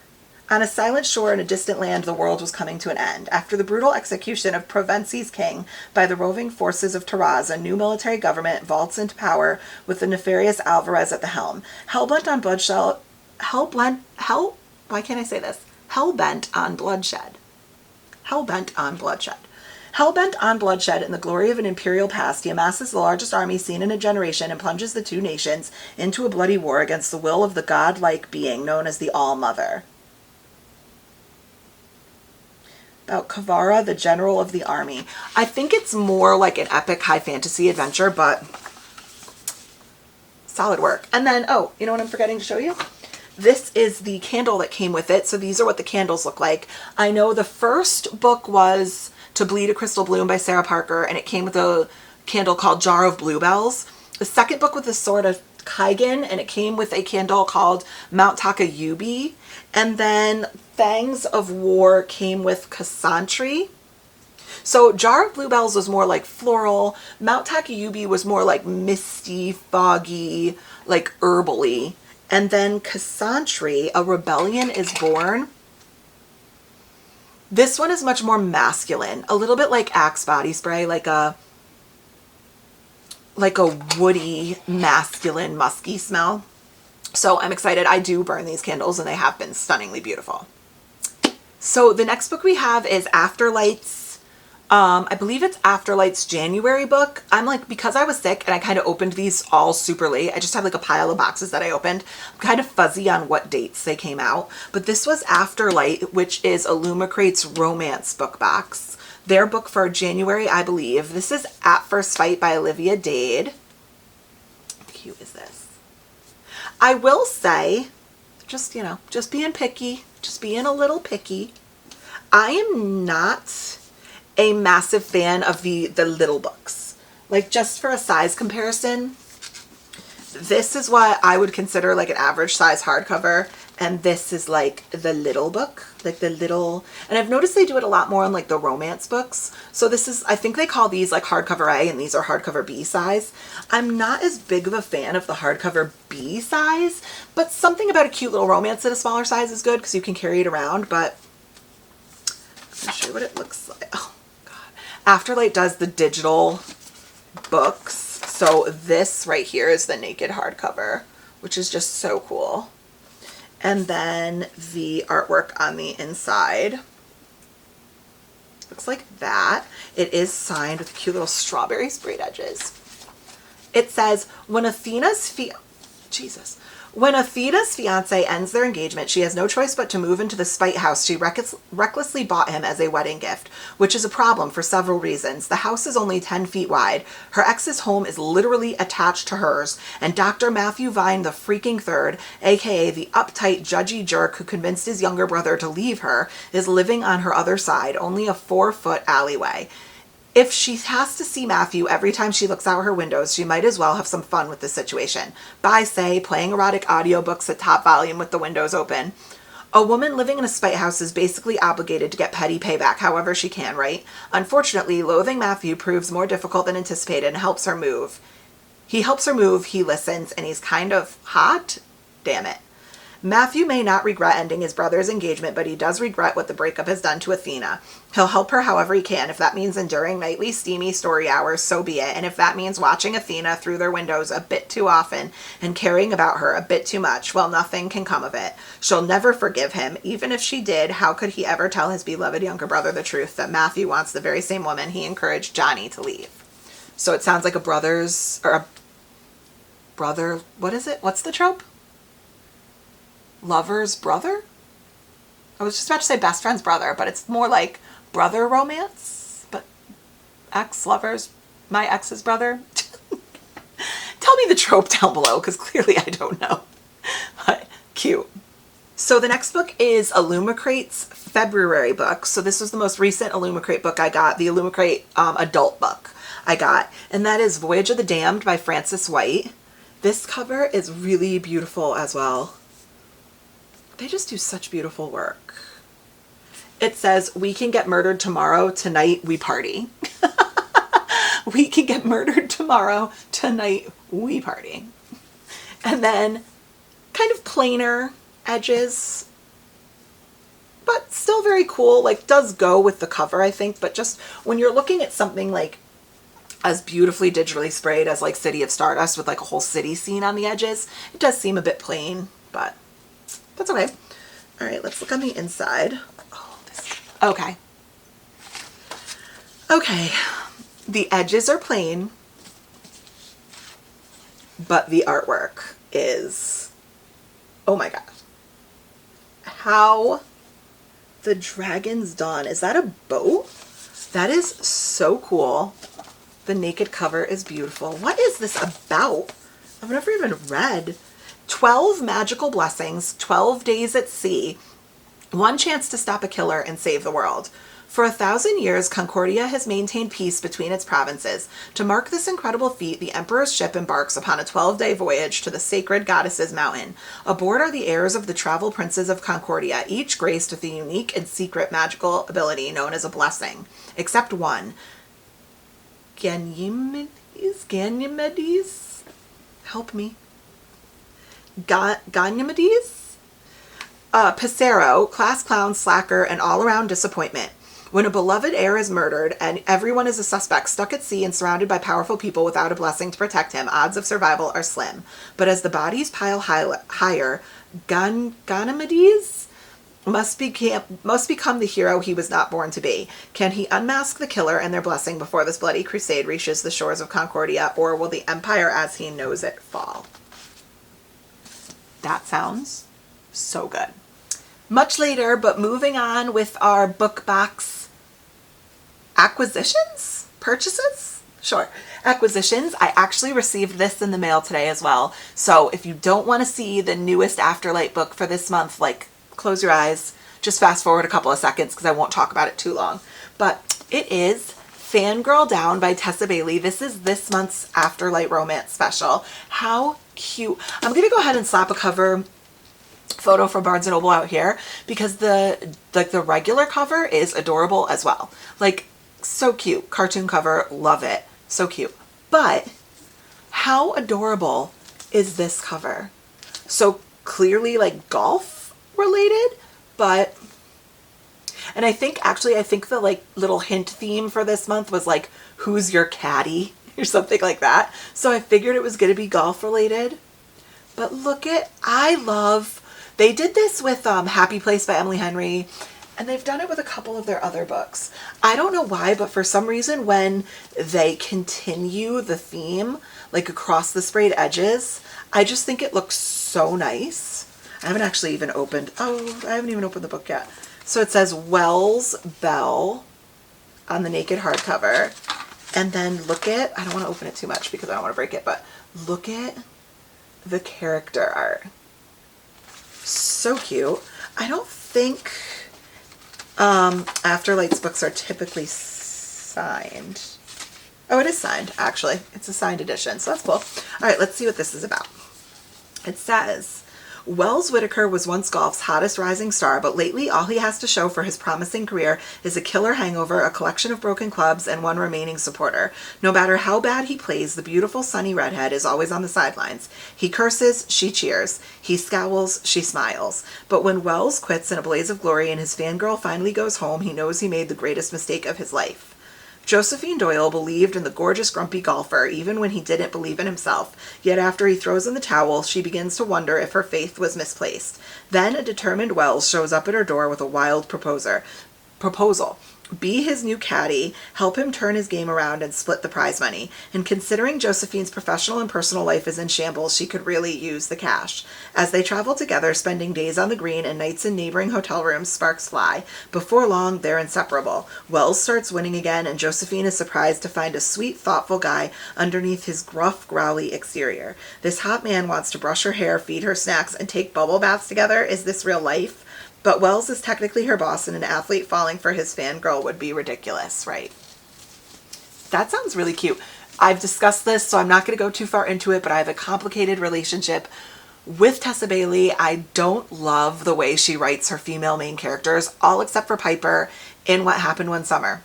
On a silent shore in a distant land, the world was coming to an end. After the brutal execution of Provence's king by the roving forces of Taraz, a new military government vaults into power with the nefarious Alvarez at the helm. Hellbent on bloodshed. Hell-bent on bloodshed in the glory of an imperial past, he amasses the largest army seen in a generation and plunges the two nations into a bloody war against the will of the godlike being known as the All-Mother. About Kavara, the general of the army. I think it's more like an epic high fantasy adventure, but solid work. And then, oh, you know what I'm forgetting to show you? This is the candle that came with it. So these are what the candles look like. I know the first book was To Bleed a Crystal Bloom by Sarah Parker, and it came with a candle called Jar of Bluebells. The second book with the Sword of Kaigen, and it came with a candle called Mount Takayubi. And then Fangs of War came with Cassantri. So Jar of Bluebells was more like floral. Mount Takayubi was more like misty, foggy, like herbally. And then Cassantri, A Rebellion is Born. This one is much more masculine, a little bit like Axe body spray, like a woody, masculine, musky smell. So I'm excited. I do burn these candles and they have been stunningly beautiful. So the next book we have is Afterlight's. I believe it's Afterlight's January book. I'm like, because I was sick and I kind of opened these all super late, I just have like a pile of boxes that I opened. I'm kind of fuzzy on what dates they came out. But this was Afterlight, which is Illumicrate's romance book box. Their book for January, I believe. This is At First Fight by Olivia Dade. How cute is this? I will say, just, just being picky, just being a little picky, I am not a massive fan of the little books. Like, just for a size comparison, this is what I would consider like an average size hardcover, and this is like the little book, like the little, and I've noticed they do it a lot more on like the romance books. So this is, I think they call these like hardcover A and these are hardcover B size. I'm not as big of a fan of the hardcover B size, but something about a cute little romance at a smaller size is good because you can carry it around. But I'm gonna show you what it looks like. Oh God. Afterlight does the digital books. So this right here is the naked hardcover, which is just so cool. And then the artwork on the inside looks like that. It is signed with cute little strawberry sprayed edges. It says, when Athena's fiance ends their engagement, she has no choice but to move into the spite house she recklessly bought him as a wedding gift, which is a problem for several reasons. The house is only 10 feet wide. Her ex's home is literally attached to hers, and Dr. Matthew Vine the freaking third, aka the uptight, judgy jerk who convinced his younger brother to leave her, is living on her other side, only a 4-foot alleyway. If she has to see Matthew every time she looks out her windows, she might as well have some fun with the situation. By, say, playing erotic audiobooks at top volume with the windows open. A woman living in a spite house is basically obligated to get petty payback however she can, right? Unfortunately, loathing Matthew proves more difficult than anticipated and helps her move. He helps her move, he listens, and he's kind of hot. Damn it. Matthew may not regret ending his brother's engagement, but he does regret what the breakup has done to Athena. He'll help her however he can. If that means enduring nightly steamy story hours, so be it. And if that means watching Athena through their windows a bit too often and caring about her a bit too much, well, nothing can come of it. She'll never forgive him. Even if she did, how could he ever tell his beloved younger brother the truth that Matthew wants the very same woman he encouraged Johnny to leave? So it sounds like a brother's, or a brother, what is it? What's the trope? Lover's brother? I was just about to say best friend's brother, but it's more like brother romance, but ex-lovers, my ex's brother. Tell me the trope down below, because clearly I don't know. But cute. So the next book is Illumicrate's February book. So this was the most recent Illumicrate book I got, the Illumicrate adult book I got, and that is Voyage of the Damned by Frances White. This cover is really beautiful as well. They just do such beautiful work. It says, we can get murdered tomorrow, tonight we party. We can get murdered tomorrow, tonight we party. And then kind of plainer edges, but still very cool. Like, does go with the cover, I think, but just when you're looking at something like as beautifully digitally sprayed as like City of Stardust with like a whole city scene on the edges, it does seem a bit plain, but that's okay. All right, let's look on the inside. Oh, okay. Okay, the edges are plain, but the artwork is, oh my God. How the dragon's done. Is that a boat? That is so cool. The naked cover is beautiful. What is this about? I've never even read. 12 magical blessings, 12 days at sea, one chance to stop a killer and save the world. For 1,000 years, Concordia has maintained peace between its provinces. To mark this incredible feat, the Emperor's ship embarks upon a 12-day voyage to the sacred goddess's mountain. Aboard are the heirs of the travel princes of Concordia, each graced with a unique and secret magical ability known as a blessing. Except one. Ganymedes? Help me. Ganymedes? Pissarro, class clown, slacker, and all-around disappointment. When a beloved heir is murdered and everyone is a suspect, stuck at sea and surrounded by powerful people without a blessing to protect him, odds of survival are slim. But as the bodies pile higher, Ganymedes must become the hero he was not born to be. Can he unmask the killer and their blessing before this bloody crusade reaches the shores of Concordia, or will the empire as he knows it fall? That sounds so good. Much later, but moving on with our book box acquisitions? Purchases? Sure. Acquisitions. I actually received this in the mail today as well. So if you don't want to see the newest Afterlight book for this month, like, close your eyes. Just fast forward a couple of seconds because I won't talk about it too long. But it is Fangirl Down by Tessa Bailey. This is this month's Afterlight romance special. How cute. I'm going to go ahead and slap a cover photo from Barnes & Noble out here because the regular cover is adorable as well. Like, so cute. Cartoon cover. Love it. So cute. But how adorable is this cover? So clearly like golf related, but, and I think the like little hint theme for this month was like, who's your caddy or something like that. So I figured it was going to be golf related. But look at, they did this with Happy Place by Emily Henry, and they've done it with a couple of their other books. I don't know why, but for some reason when they continue the theme, like across the sprayed edges, I just think it looks so nice. I haven't even opened the book yet. So it says Wells Bell on the naked hardcover. And then look at, I don't want to open it too much because I don't want to break it, but look at the character art. So cute. I don't think Afterlight's books are typically signed. Oh, it is signed, actually. It's a signed edition, so that's cool. All right, let's see what this is about. It says, Wells Whitaker was once golf's hottest rising star, but lately all he has to show for his promising career is a killer hangover, a collection of broken clubs, and one remaining supporter. No matter how bad he plays, the beautiful sunny redhead is always on the sidelines. He curses, she cheers. He scowls, she smiles. But when Wells quits in a blaze of glory and his fangirl finally goes home, he knows he made the greatest mistake of his life. Josephine Doyle believed in the gorgeous grumpy golfer even when he didn't believe in himself, yet after he throws in the towel, she begins to wonder if her faith was misplaced. Then a determined Wells shows up at her door with a wild proposal. Be his new caddy, help him turn his game around and split the prize money. And considering Josephine's professional and personal life is in shambles, she could really use the cash. As they travel together, spending days on the green and nights in neighboring hotel rooms, sparks fly. Before long, they're inseparable. Wells starts winning again, and Josephine is surprised to find a sweet, thoughtful guy underneath his gruff, growly exterior. This hot man wants to brush her hair, feed her snacks, and take bubble baths together. Is this real life? But Wells is technically her boss, and an athlete falling for his fangirl would be ridiculous, right? That sounds really cute. I've discussed this, so I'm not going to go too far into it, but I have a complicated relationship with Tessa Bailey. I don't love the way she writes her female main characters, all except for Piper in What Happened One Summer.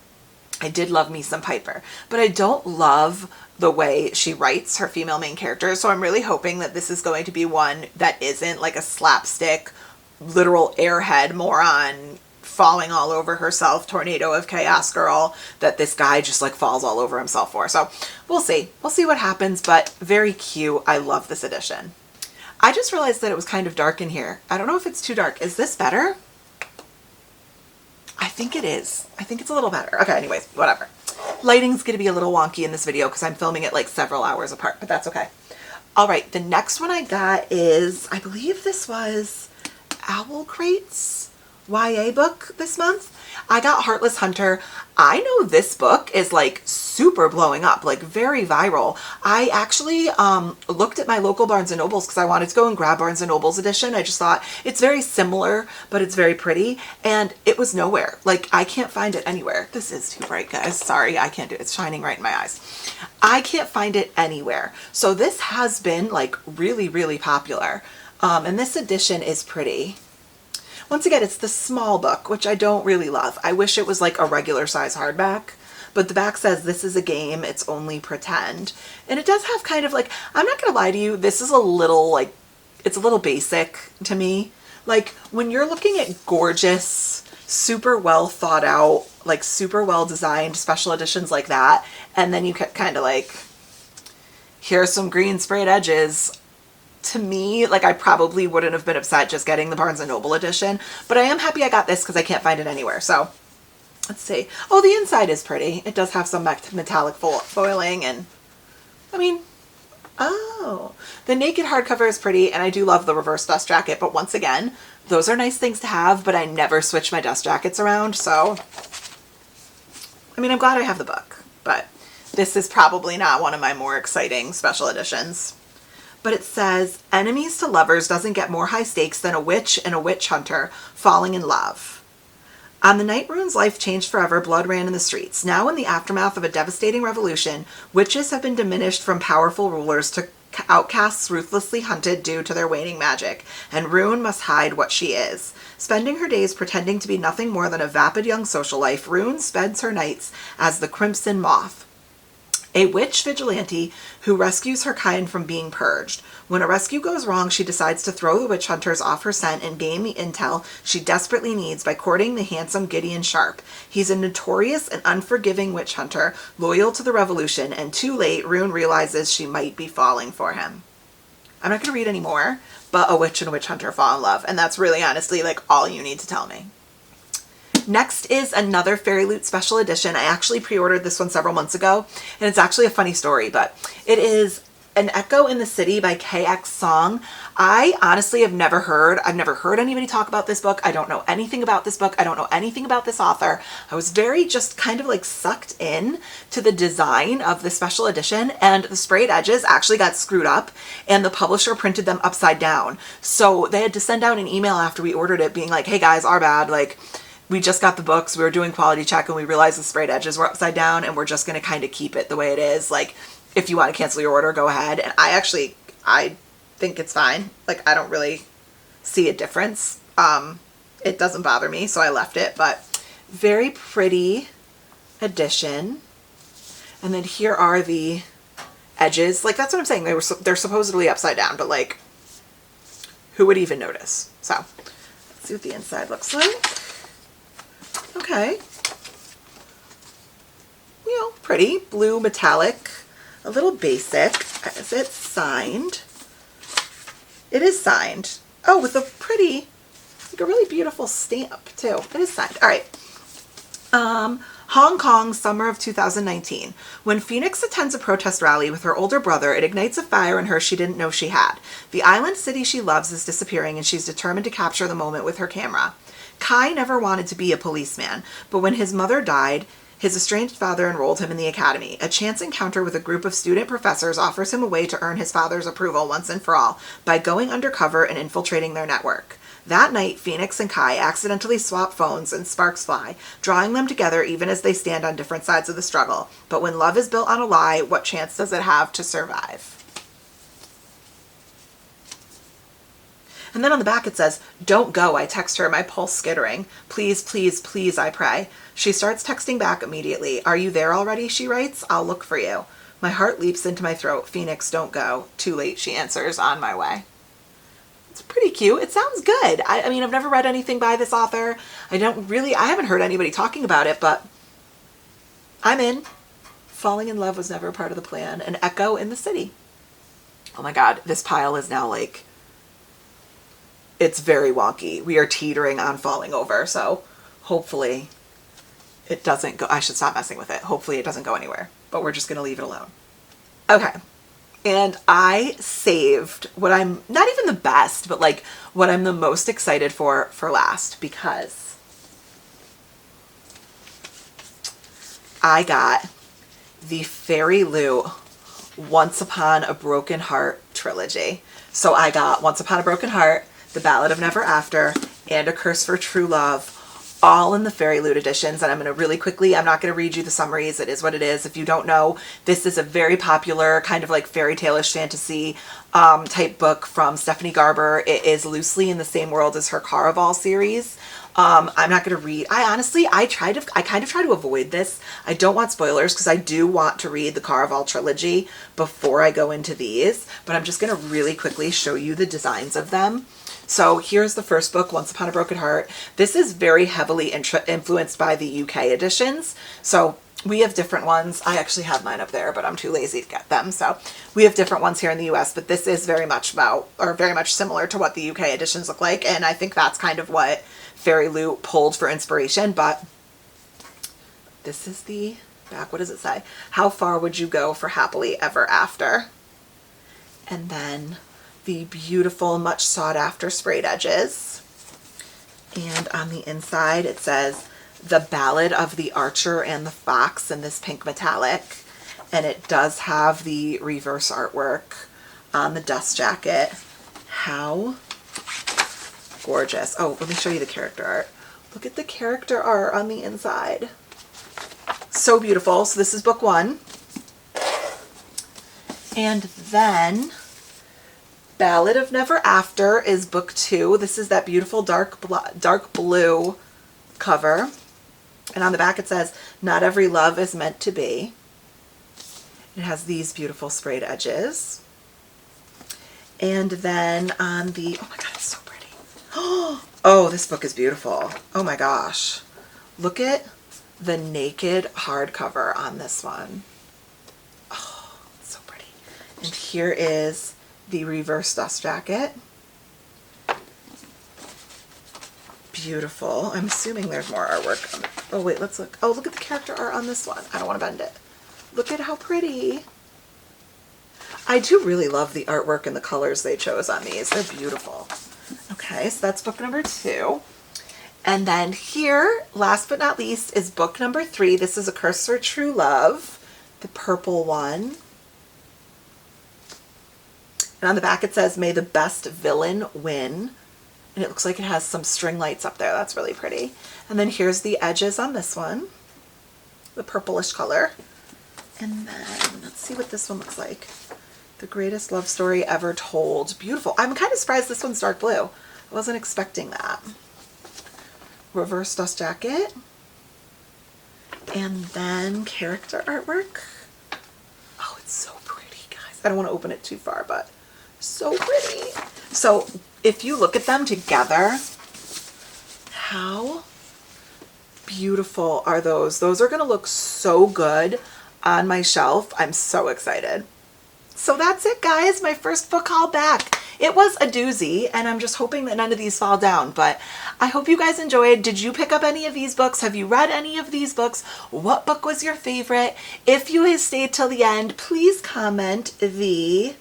I did love me some Piper, but I don't love the way she writes her female main characters, so I'm really hoping that this is going to be one that isn't like a slapstick literal airhead moron falling all over herself, tornado of chaos girl that this guy just like falls all over himself for. So we'll see what happens, but very cute. I love this edition. I just realized that it was kind of dark in here. I don't know if it's too dark. Is this better? I think it is. I think it's a little better. Okay, anyways, whatever. Lighting's gonna be a little wonky in this video because I'm filming it like several hours apart, but that's okay. All right, the next one I got is, I believe this was Owl Crates YA book this month. I got Heartless Hunter. I know this book is like super blowing up, like very viral. I actually looked at my local Barnes & Nobles because I wanted to go and grab Barnes & Noble's edition. I just thought it's very similar, but it's very pretty. And it was nowhere. Like, I can't find it anywhere. This is too bright, guys. Sorry, I can't do it. It's shining right in my eyes. I can't find it anywhere. So this has been like really, really popular. And this edition is pretty. Once again, it's the small book, which I don't really love. I wish it was like a regular size hardback, but the back says this is a game, it's only pretend. And it does have kind of like, I'm not gonna lie to you, this is a little like, it's a little basic to me. Like when you're looking at gorgeous, super well thought out, like super well designed special editions like that, and then you kind of like, here's some green sprayed edges. To me, like I probably wouldn't have been upset just getting the Barnes & Noble edition, but I am happy I got this because I can't find it anywhere. So let's see. Oh, the inside is pretty. It does have some metallic foiling and I mean, oh, the naked hardcover is pretty and I do love the reverse dust jacket, but once again, those are nice things to have, but I never switch my dust jackets around. So, I mean, I'm glad I have the book, but this is probably not one of my more exciting special editions. But it says, enemies to lovers doesn't get more high stakes than a witch and a witch hunter falling in love. On the night Rune's life changed forever, blood ran in the streets. Now in the aftermath of a devastating revolution, witches have been diminished from powerful rulers to outcasts ruthlessly hunted due to their waning magic, and Rune must hide what she is. Spending her days pretending to be nothing more than a vapid young socialite, Rune spends her nights as the Crimson Moth, a witch vigilante who rescues her kind from being purged. When a rescue goes wrong, she decides to throw the witch hunters off her scent and gain the intel she desperately needs by courting the handsome Gideon Sharp. He's a notorious and unforgiving witch hunter, loyal to the revolution, and too late, Rune realizes she might be falling for him. I'm not going to read any more, but a witch and a witch hunter fall in love, and that's really honestly like all you need to tell me. Next is another Fairy Loot special edition. I actually pre-ordered this one several months ago, and it's actually a funny story, but it is An Echo in the City by KX Song. I honestly have never heard anybody talk about this book. I don't know anything about this book. I don't know anything about this author. I was very just kind of like sucked in to the design of the special edition, and the sprayed edges actually got screwed up and the publisher printed them upside down. So they had to send out an email after we ordered it being like, hey guys, our bad. Like, we just got the books, we were doing quality check, and we realized the sprayed edges were upside down, and we're just going to kind of keep it the way it is. Like, if you want to cancel your order, go ahead. And I think it's fine. Like, I don't really see a difference. It doesn't bother me, so I left it. But very pretty edition. And then here are the edges. Like, that's what I'm saying. They're supposedly upside down, but like, who would even notice? So, let's see what the inside looks like. Okay. You know, pretty. Blue metallic. A little basic. Is it signed? It is signed. Oh, with a pretty, like a really beautiful stamp too. It is signed. All right. Hong Kong, summer of 2019. When Phoenix attends a protest rally with her older brother, it ignites a fire in her she didn't know she had. The island city she loves is disappearing, and she's determined to capture the moment with her camera. Kai never wanted to be a policeman, but when his mother died, his estranged father enrolled him in the academy. A chance encounter with a group of student professors offers him a way to earn his father's approval once and for all by going undercover and infiltrating their network. That night, Phoenix and Kai accidentally swap phones and sparks fly, drawing them together even as they stand on different sides of the struggle. But when love is built on a lie, what chance does it have to survive? And then on the back it says, "Don't go, I text her, my pulse skittering. Please, please, please, I pray." She starts texting back immediately. "Are you there already?" she writes. "I'll look for you." My heart leaps into my throat. "Phoenix, don't go." "Too late," she answers. "On my way." It's pretty cute. It sounds good. I mean, I've never read anything by this author. I haven't heard anybody talking about it, but I'm in. Falling in love was never a part of the plan. An Echo in the City. Oh my God, this pile is now like, it's very wonky. We are teetering on falling over, so hopefully it doesn't go. I should stop messing with it. Hopefully it doesn't go anywhere, but we're just going to leave it alone. Okay. And I saved what I'm not even the best, but like what I'm the most excited for last, because I got the Fairy Lou Once Upon a Broken Heart trilogy. So I got Once Upon a Broken Heart, The Ballad of Never After, and A Curse for True Love, all in the Fairy Loot editions. And I'm going to really quickly, I'm not going to read you the summaries. It is what it is. If you don't know, this is a very popular kind of like fairy tale-ish fantasy type book from Stephanie Garber. It is loosely in the same world as her Caraval series. I'm not going to read. I kind of try to avoid this. I don't want spoilers because I do want to read the Caraval trilogy before I go into these, but I'm just going to really quickly show you the designs of them. So here's the first book, Once Upon a Broken Heart. This is very heavily influenced by the UK editions. So we have different ones. I actually have mine up there, but I'm too lazy to get them. So we have different ones here in the US, but this is very much very much similar to what the UK editions look like. And I think that's kind of what Fairy Loot pulled for inspiration. But this is the back. What does it say? How far would you go for happily ever after? And then the beautiful, much sought after sprayed edges. And on the inside it says The Ballad of the Archer and the Fox in this pink metallic. And it does have the reverse artwork on the dust jacket. How gorgeous. Oh, let me show you the character art. Look at the character art on the inside. So beautiful. So this is book 1. And then Ballad of Never After is book 2. This is that beautiful dark blue cover. And on the back it says, Not Every Love is Meant to Be. It has these beautiful sprayed edges. And then on the, oh my God, it's so pretty. Oh, this book is beautiful. Oh my gosh. Look at the naked hardcover on this one. Oh, it's so pretty. And here is the reverse dust jacket. Beautiful. I'm assuming there's more artwork. Oh wait, let's look. Oh, look at the character art on this one. I don't want to bend it. Look at how pretty. I do really love the artwork and the colors they chose on these. They're beautiful. Okay, so that's book number 2. And then here, last but not least, is book number 3. This is A Curse for True Love, the purple one. And on the back it says, May the best villain win. And it looks like it has some string lights up there. That's really pretty. And then here's the edges on this one, the purplish color. And then let's see what this one looks like. The Greatest Love Story Ever Told. Beautiful. I'm kind of surprised this one's dark blue. I wasn't expecting that. Reverse dust jacket. And then character artwork. Oh, it's so pretty, guys. I don't want to open it too far, but so pretty. So if you look at them together, how beautiful are those? Those are going to look so good on my shelf. I'm so excited. So that's it, guys. My first book haul back. It was a doozy, and I'm just hoping that none of these fall down, but I hope you guys enjoyed. Did you pick up any of these books? Have you read any of these books? What book was your favorite? If you have stayed till the end, please comment the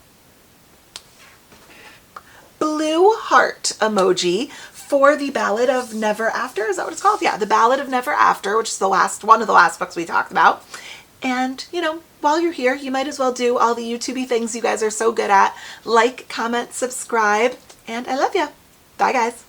blue heart emoji for the Ballad of Never After. Is that what it's called? Yeah, the Ballad of Never After, which is the one of the last books we talked about. And, you know, while you're here, you might as well do all the YouTubey things you guys are so good at. Like, comment, subscribe, and I love you. Bye, guys.